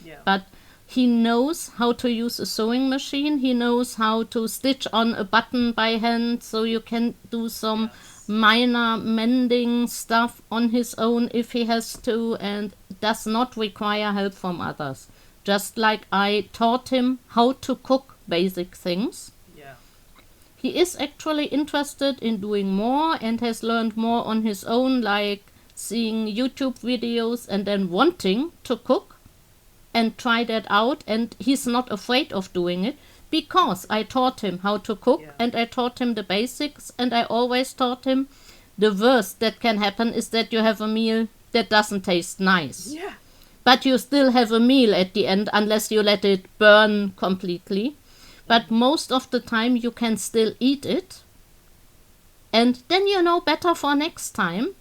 Yeah. But he knows how to use a sewing machine. He knows how to stitch on a button by hand, so you can do some minor mending stuff on his own if he has to, and does not require help from others. Just like I taught him how to cook basic things. Yeah. He is actually interested in doing more and has learned more on his own, like seeing YouTube videos and then wanting to cook and try that out, and he's not afraid of doing it because I taught him how to cook, and I taught him the basics, and I always taught him the worst that can happen is that you have a meal that doesn't taste nice. Yeah. But you still have a meal at the end unless you let it burn completely. But most of the time you can still eat it, and then you know better for next time.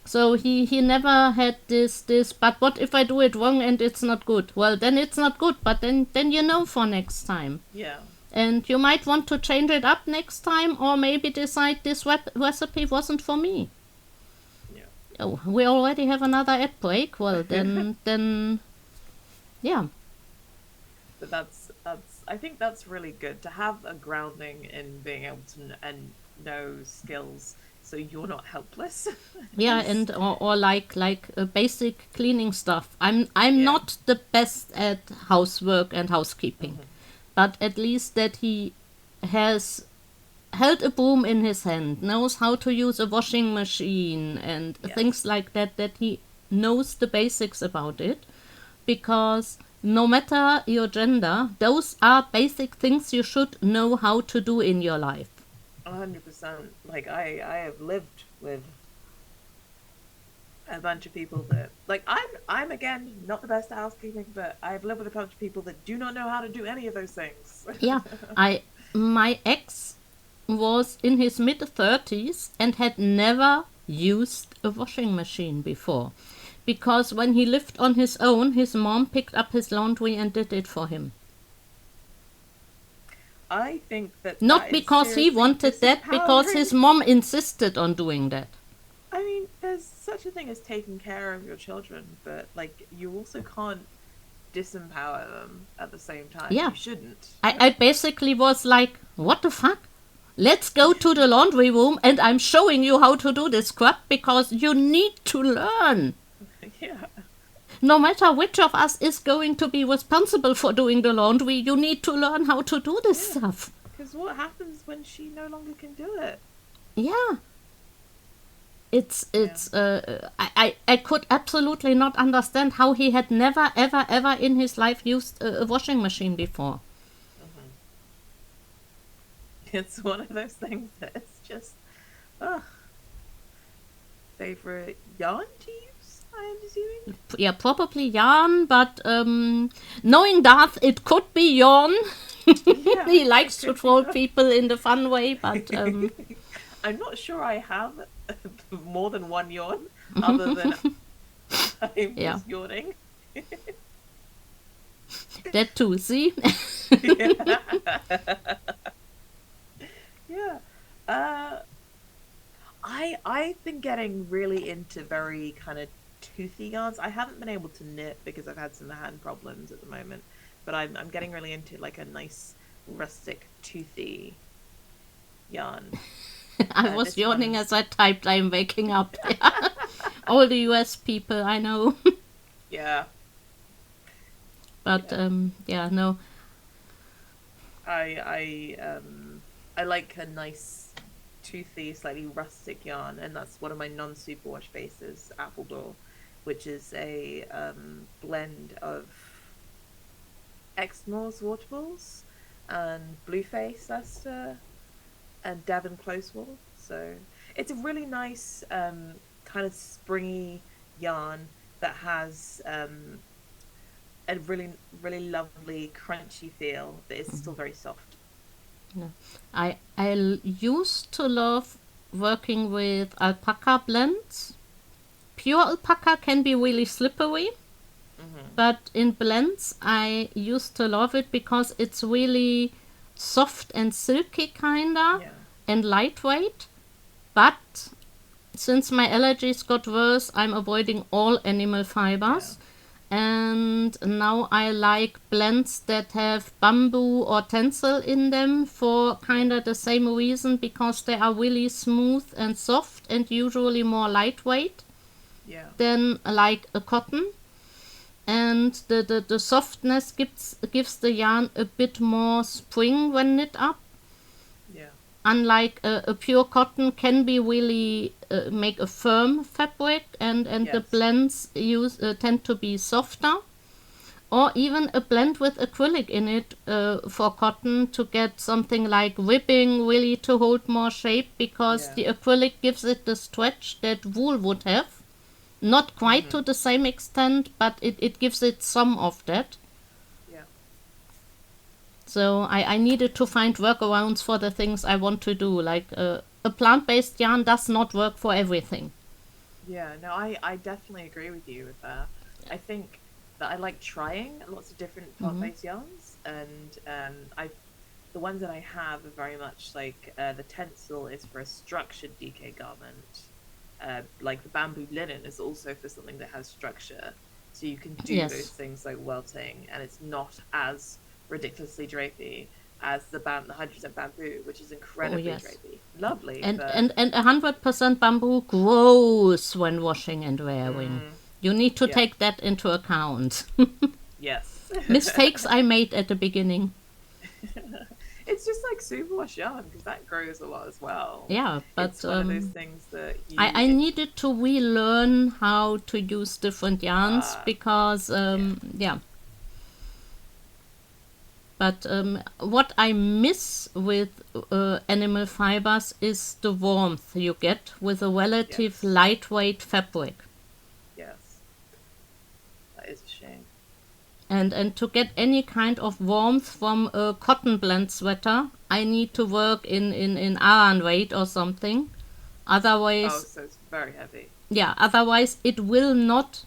So he never had this, but what if I do it wrong and it's not good? Well, then it's not good, but then you know for next time. Yeah. And you might want to change it up next time, or maybe decide this recipe wasn't for me. Yeah. Oh, we already have another ad break. Well, then, yeah. But I think that's really good to have a grounding in being able to and know skills, so you're not helpless. Yeah, and or like basic cleaning stuff. I'm not the best at housework and housekeeping, but at least that he has held a broom in his hand, knows how to use a washing machine and things like that, that he knows the basics about it, because no matter your gender, those are basic things you should know how to do in your life. 100%. Like, I have lived with a bunch of people that, like, I'm again not the best at housekeeping, but I've lived with a bunch of people that do not know how to do any of those things. Yeah, my ex was in his mid-30s and had never used a washing machine before, because when he lived on his own, his mom picked up his laundry and did it for him. I think that not because he wanted that, because his mom insisted on doing that. I mean, there's such a thing as taking care of your children, but like, you also can't disempower them at the same time. Yeah. You shouldn't. I basically was like, what the fuck? Let's go to the laundry room and I'm showing you how to do this crap because you need to learn. Yeah. No matter which of us is going to be responsible for doing the laundry, you need to learn how to do this stuff. Because what happens when she no longer can do it? Yeah. I could absolutely not understand how he had never, ever, ever in his life used a washing machine before. It's one of those things that it's just, ugh. Favorite yarn to use, I'm assuming? Yeah, probably yarn, but knowing Darth, it could be yarn. Yeah. He likes to troll people in the fun way, but I'm not sure I have more than one yawn, other than I'm just yawning. that too, see? Yeah. Yeah. I've been getting really into very kind of toothy yarns. I haven't been able to knit because I've had some hand problems at the moment, but I'm getting really into like a nice rustic toothy yarn. I was yawning as I typed, I'm waking up. All the US people, I know. Yeah. But no. I like a nice toothy, slightly rustic yarn, and that's one of my non-superwash bases, Appledore, which is a blend of Exmoor's Waterballs and Blueface Leicester and Devon Close Wool. So it's a really nice kind of springy yarn that has a really, really lovely crunchy feel, but it's still very soft. No. I used to love working with alpaca blends. Pure alpaca can be really slippery, but in blends I used to love it because it's really soft and silky kinda and lightweight. But since my allergies got worse, I'm avoiding all animal fibers. And now I like blends that have bamboo or tencel in them for kind of the same reason, because they are really smooth and soft and usually more lightweight than like a cotton. And the softness gives the yarn a bit more spring when knit up. Unlike a pure cotton can be really make a firm fabric, and the blends tend to be softer. Or even a blend with acrylic in it for cotton to get something like ribbing really to hold more shape, because the acrylic gives it the stretch that wool would have. Not quite to the same extent, but it gives it some of that. So I needed to find workarounds for the things I want to do. Like a plant-based yarn does not work for everything. Yeah, no, I definitely agree with you with that. I think that I like trying lots of different plant-based yarns, and the ones that I have are very much like the tencel is for a structured DK garment. Like the bamboo linen is also for something that has structure. So you can do those things like welting, and it's not as ridiculously drapey as the 100% bamboo, which is incredibly drapey. Lovely. And 100% bamboo grows when washing and wearing. You need to take that into account. Yes. Mistakes I made at the beginning. It's just like superwash yarn, because that grows a lot as well. Yeah, but it's one of those things that I needed to relearn how to use different yarns because But what I miss with animal fibers is the warmth you get with a relative lightweight fabric. Yes, that is a shame. And to get any kind of warmth from a cotton blend sweater, I need to work in Aran weight or something. Otherwise, so it's very heavy. Yeah, otherwise it will not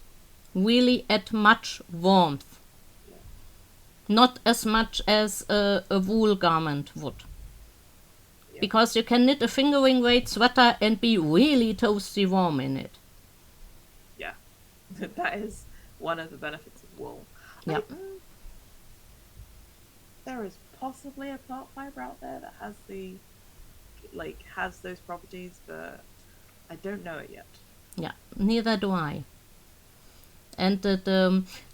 really add much warmth. Not as much as a wool garment would. Because you can knit a fingering weight sweater and be really toasty warm in it. Yeah, that is one of the benefits of wool. Yeah. There is possibly a plant fiber out there that has has those properties, but I don't know it yet. Yeah, neither do I. And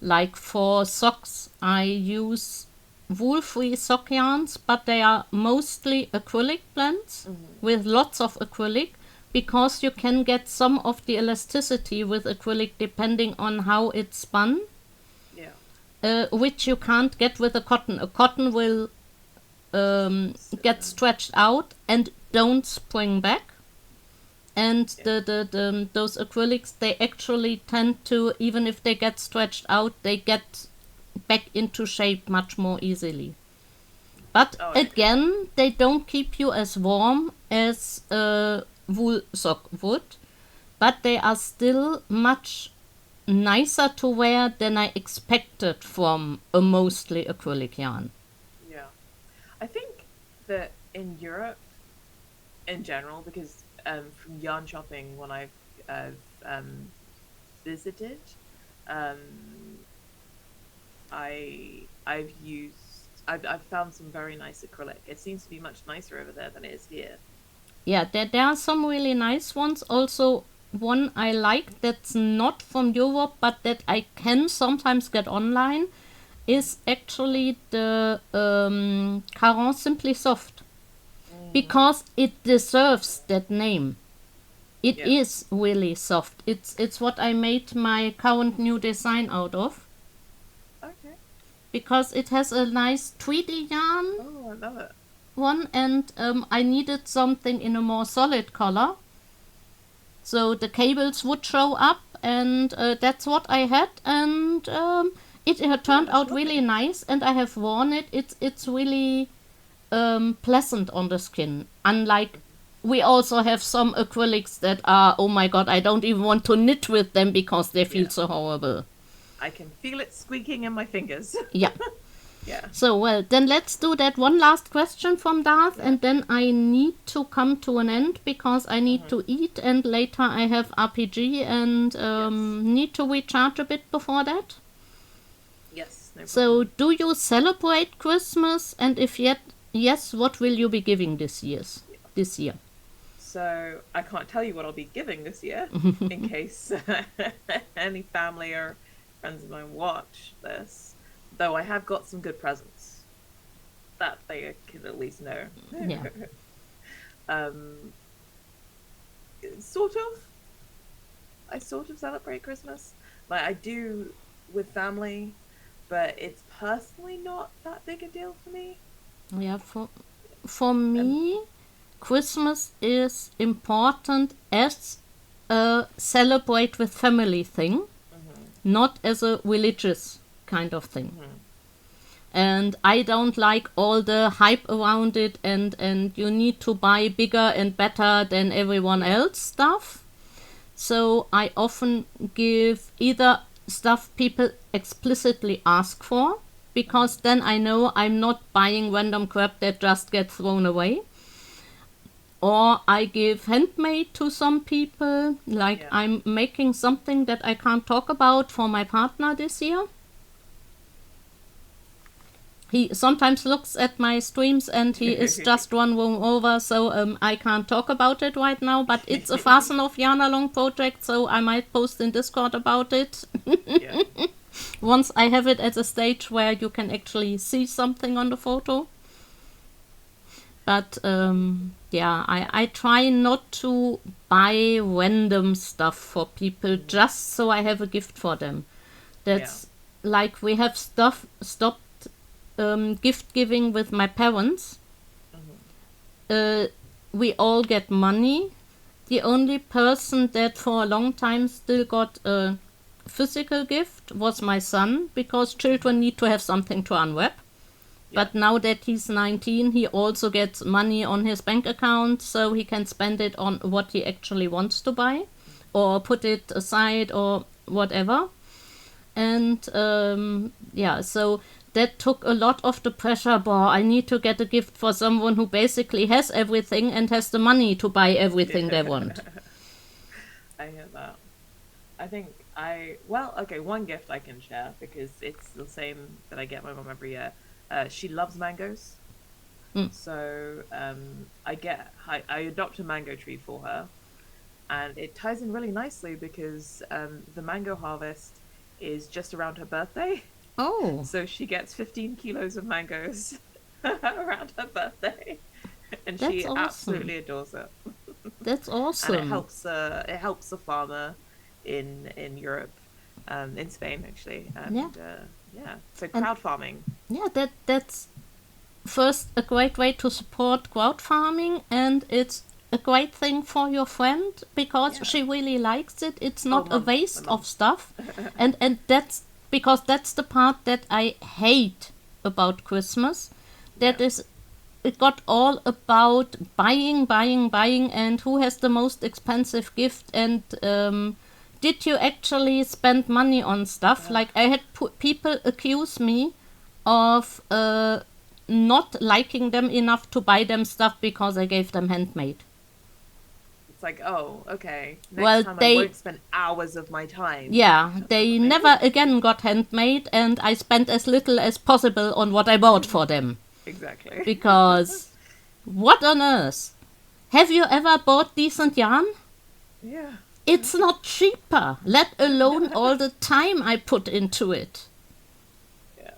like for socks, I use wool-free sock yarns, but they are mostly acrylic blends with lots of acrylic, because you can get some of the elasticity with acrylic depending on how it's spun, Yeah. which you can't get with a cotton. A cotton will get stretched out and don't spring back. And those acrylics, they actually tend to, even if they get stretched out, they get back into shape much more easily. But again, they don't keep you as warm as wool sock would, but they are still much nicer to wear than I expected from a mostly acrylic yarn. Yeah. I think that in Europe, in general, because from yarn shopping when I've visited, um, I've found some very nice acrylic. It seems to be much nicer over there than it is here. Yeah, there are some really nice ones. Also, one I like that's not from Europe but that I can sometimes get online is actually the Caron Simply Soft, because it deserves that name. It is really soft. It's what I made my current new design out of. Okay. Because it has a nice tweedy yarn. Oh, I love it. One, and I needed something in a more solid color, so the cables would show up, and that's what I had, and it turned out really nice, and I have worn it. It's really pleasant on the skin, unlike we also have some acrylics that are, oh my god, I don't even want to knit with them because they feel so horrible. I can feel it squeaking in my fingers. Yeah. Yeah. So, well, then let's do that one last question from Darth, and then I need to come to an end because I need to eat, and later I have RPG and need to recharge a bit before that. Yes. No problem. So, do you celebrate Christmas? And if yes, what will you be giving this year? So I can't tell you what I'll be giving this year in case any family or friends of mine watch this. Though I have got some good presents that they can at least know. Yeah. Sort of. I sort of celebrate Christmas. Like I do with family, but it's personally not that big a deal for me. Yeah, for me, Christmas is important as a celebrate with family thing, not as a religious kind of thing. And I don't like all the hype around it and you need to buy bigger and better than everyone else stuff. So I often give either stuff people explicitly ask for, because then I know I'm not buying random crap that just gets thrown away. Or I give handmade to some people, like I'm making something that I can't talk about for my partner this year. He sometimes looks at my streams and he is just one room over, so I can't talk about it right now, but it's a Fasten of Yana Long project, so I might post in Discord about it. Once I have it at a stage where you can actually see something on the photo. But I try not to buy random stuff for people just so I have a gift for them. That's like we have stopped gift giving with my parents. We all get money. The only person that for a long time still got a physical gift was my son, because children need to have something to unwrap. But now that he's 19, he also gets money on his bank account, so he can spend it on what he actually wants to buy or put it aside or whatever. And so that took a lot of the pressure. I need to get a gift for someone who basically has everything and has the money to buy everything they want. I hear that. I think Well, okay, one gift I can share because it's the same that I get my mom every year. She loves mangoes. Mm. So I adopt a mango tree for her, and it ties in really nicely because the mango harvest is just around her birthday. Oh, So she gets 15 kilos of mangoes around her birthday, and that's she awesome. absolutely adores it. That's And awesome. it helps a farmer in Europe, in Spain actually, Yeah. and yeah, so And crowd farming. yeah, that's first a great way to support crowd farming, and it's a great thing for your friend because Yeah. she really likes it. It's Oh, not a mum, my waste of mum. stuff, and that's because that's the part that I hate about Christmas. Yeah. That is, it got all about buying, buying, buying, and who has the most expensive gift, and did you actually spend money on stuff? Uh, Like I had people accuse me of not liking them enough to buy them stuff because I gave them handmade. it's like, oh, okay. Next Well, time I they, won't spend hours of my time. yeah, they never again got handmade, and I spent as little as possible on what I bought for them. Exactly. Because, what on earth? Have you ever bought decent yarn? Yeah. It's not cheaper, let alone all the time I put into it. Yeah.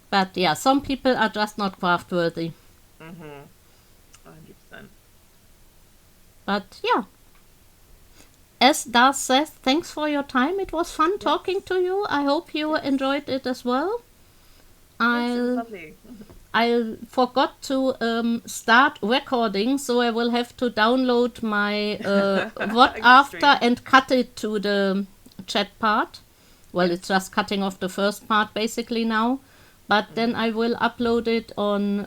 But yeah, some people are just not craftworthy. Mm-hmm. 100%. But yeah, as Darth says, thanks for your time. It was fun talking Yes. to you. I hope you Yes. enjoyed it as well. Yes, it was I'll lovely. I forgot to start recording, so I will have to download my what The after stream. and cut it to the chat part. Well, it's Yes. just cutting off the first part basically now. But then Mm-hmm. I will upload it on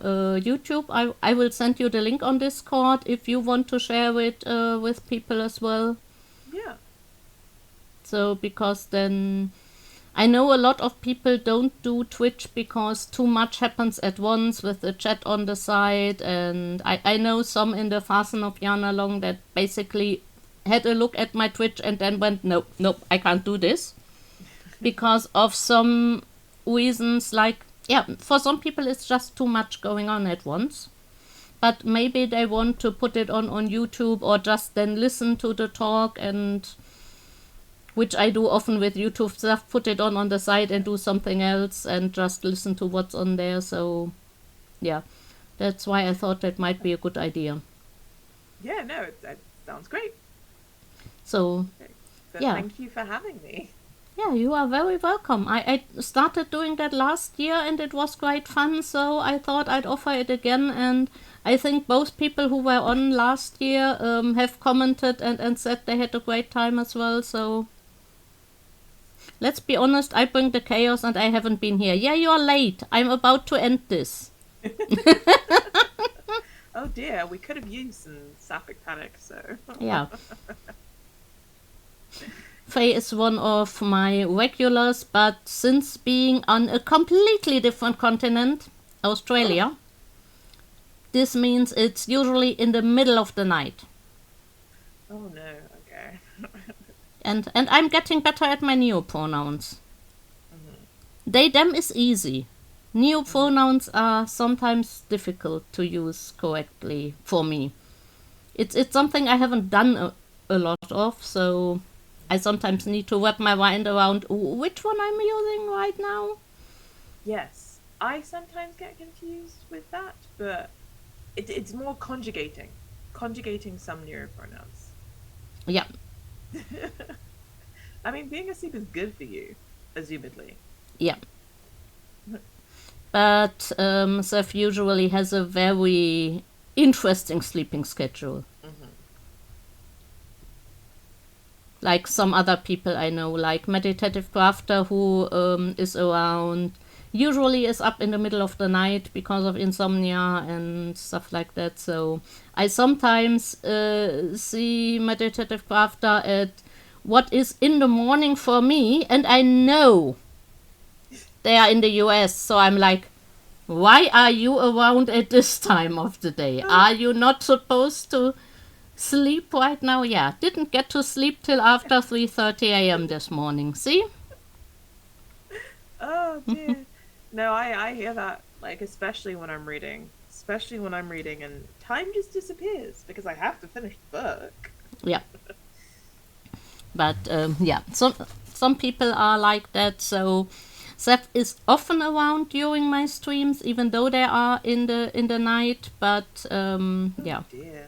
YouTube. I will send you the link on Discord if you want to share it with people as well. Yeah. So, because then I know a lot of people don't do Twitch because too much happens at once with the chat on the side, and I know some in the Fasten of Yana Long that basically had a look at my Twitch and then went, nope, nope, I can't do this because of some reasons. Like, yeah, for some people it's just too much going on at once. But maybe they want to put it on YouTube or just then listen to the talk, and which I do often with YouTube stuff, put it on the side and do something else and just listen to what's on there. So, yeah, that's why I thought that might be a good idea. Yeah, no, it sounds great. So, Okay. So yeah, thank you for having me. yeah, you are very welcome. I started doing that last year and it was quite fun, so I thought I'd offer it again. And I think both people who were on last year have commented and said they had a great time as well. So, let's be honest, I bring the chaos and I haven't been here. Yeah, you're late. I'm about to end this. Oh dear, we could have used some sapphic panic, so Yeah. Faye is one of my regulars, but since being on a completely different continent, oh, Australia, this means it's usually in the middle of the night. oh no, okay. And I'm getting better at my neopronouns. Hmm. They, them is easy. Hmm. Neopronouns are sometimes difficult to use correctly for me. It's something I haven't done a lot of, so I sometimes need to wrap my mind around which one I'm using right now. Yes, I sometimes get confused with that, but it's more conjugating some neuropronouns. Yeah, I mean, being asleep is good for you, assumedly. yeah. But Seth usually has a very interesting sleeping schedule. Hmm. Like some other people I know, like Meditative Crafter, who is around, usually is up in the middle of the night because of insomnia and stuff like that. So I sometimes see Meditative Crafter at what is in the morning for me, and I know they are in the US, so I'm like, why are you around at this time of the day? Are you not supposed to sleep right now. Yeah, didn't get to sleep till after 3:30 a.m. this morning. See? Oh dear. No, I hear that, like, especially when I'm reading. Especially when I'm reading and time just disappears because I have to finish the book. Yeah. But yeah, some people are like that. So Seth is often around during my streams, even though they are in the night. But yeah, Dear.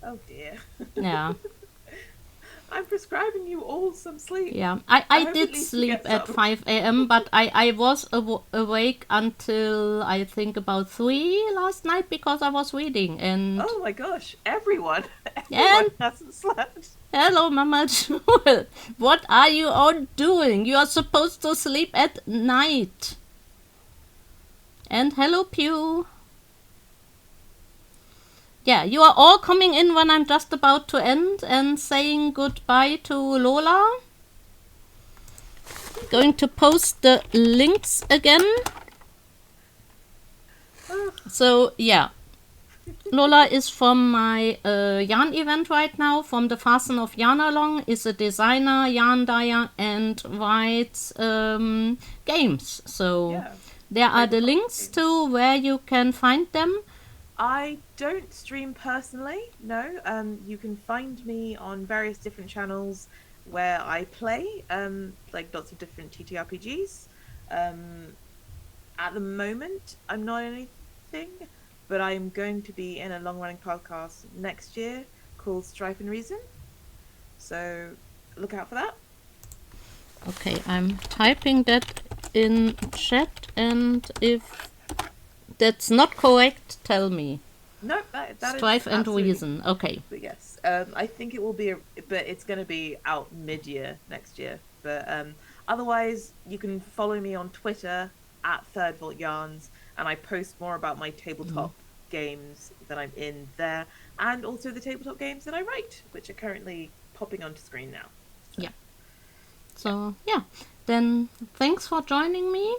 Oh dear. yeah, I'm prescribing you all some sleep. yeah. I I hope at did least you sleep get at some. 5 a.m., but I was awake until I think about 3 last night because I was reading. Oh my gosh, everyone. Everyone And hasn't slept. hello, Mama Jewel. What are you all doing? You are supposed to sleep at night. And hello, Pew. Yeah, you are all coming in when I'm just about to end and saying goodbye to Lola. Going to post the links again. So, yeah. Lola is from my yarn event right now, from the Fasten of Yarn Along, is a designer, yarn dyer, and writes games. So Yeah. there are the Tabletop links games. to where you can find them. I don't stream personally, no. You can find me on various different channels where I play, like lots of different TTRPGs. At the moment, I'm not in anything, but I'm going to be in a long-running podcast next year called Strife and Reason. So look out for that. Okay, I'm typing that in chat, and if that's not correct, tell me. No, that is Strife and absolutely. reason. Okay. But yes, I think it will be, but it's going to be out mid-year next year. But otherwise, you can follow me on Twitter at Third Vault Yarns, and I post more about my tabletop games that I'm in there, and also the tabletop games that I write, which are currently popping onto screen now. So. Yeah. So yeah, then thanks for joining me.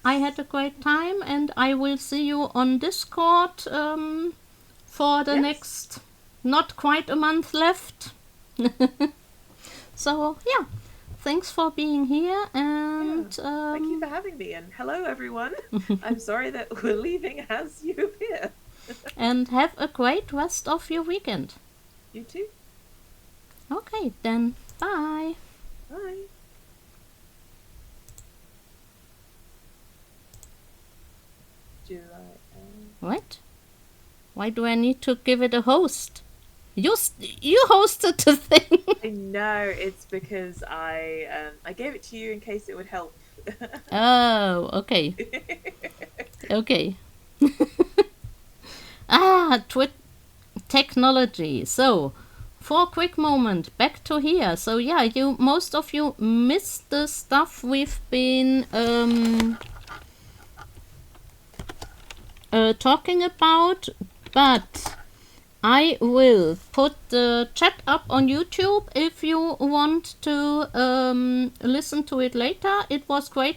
I had a great time, and I will see you on Discord for the next, not quite a month left. So yeah, thanks for being here, and thank you for having me, and hello everyone. I'm sorry that we're leaving as you appear. And have a great rest of your weekend. You too. Okay, then bye. Bye. Do I? What? Why do I need to give it a host? You hosted the thing. I know, it's because I gave it to you in case it would help. Oh, okay. Okay. Technology. So, for a quick moment, back to here. So yeah, most of you missed the stuff we've been talking about, but I will put the chat up on YouTube if you want to listen to it later. It was great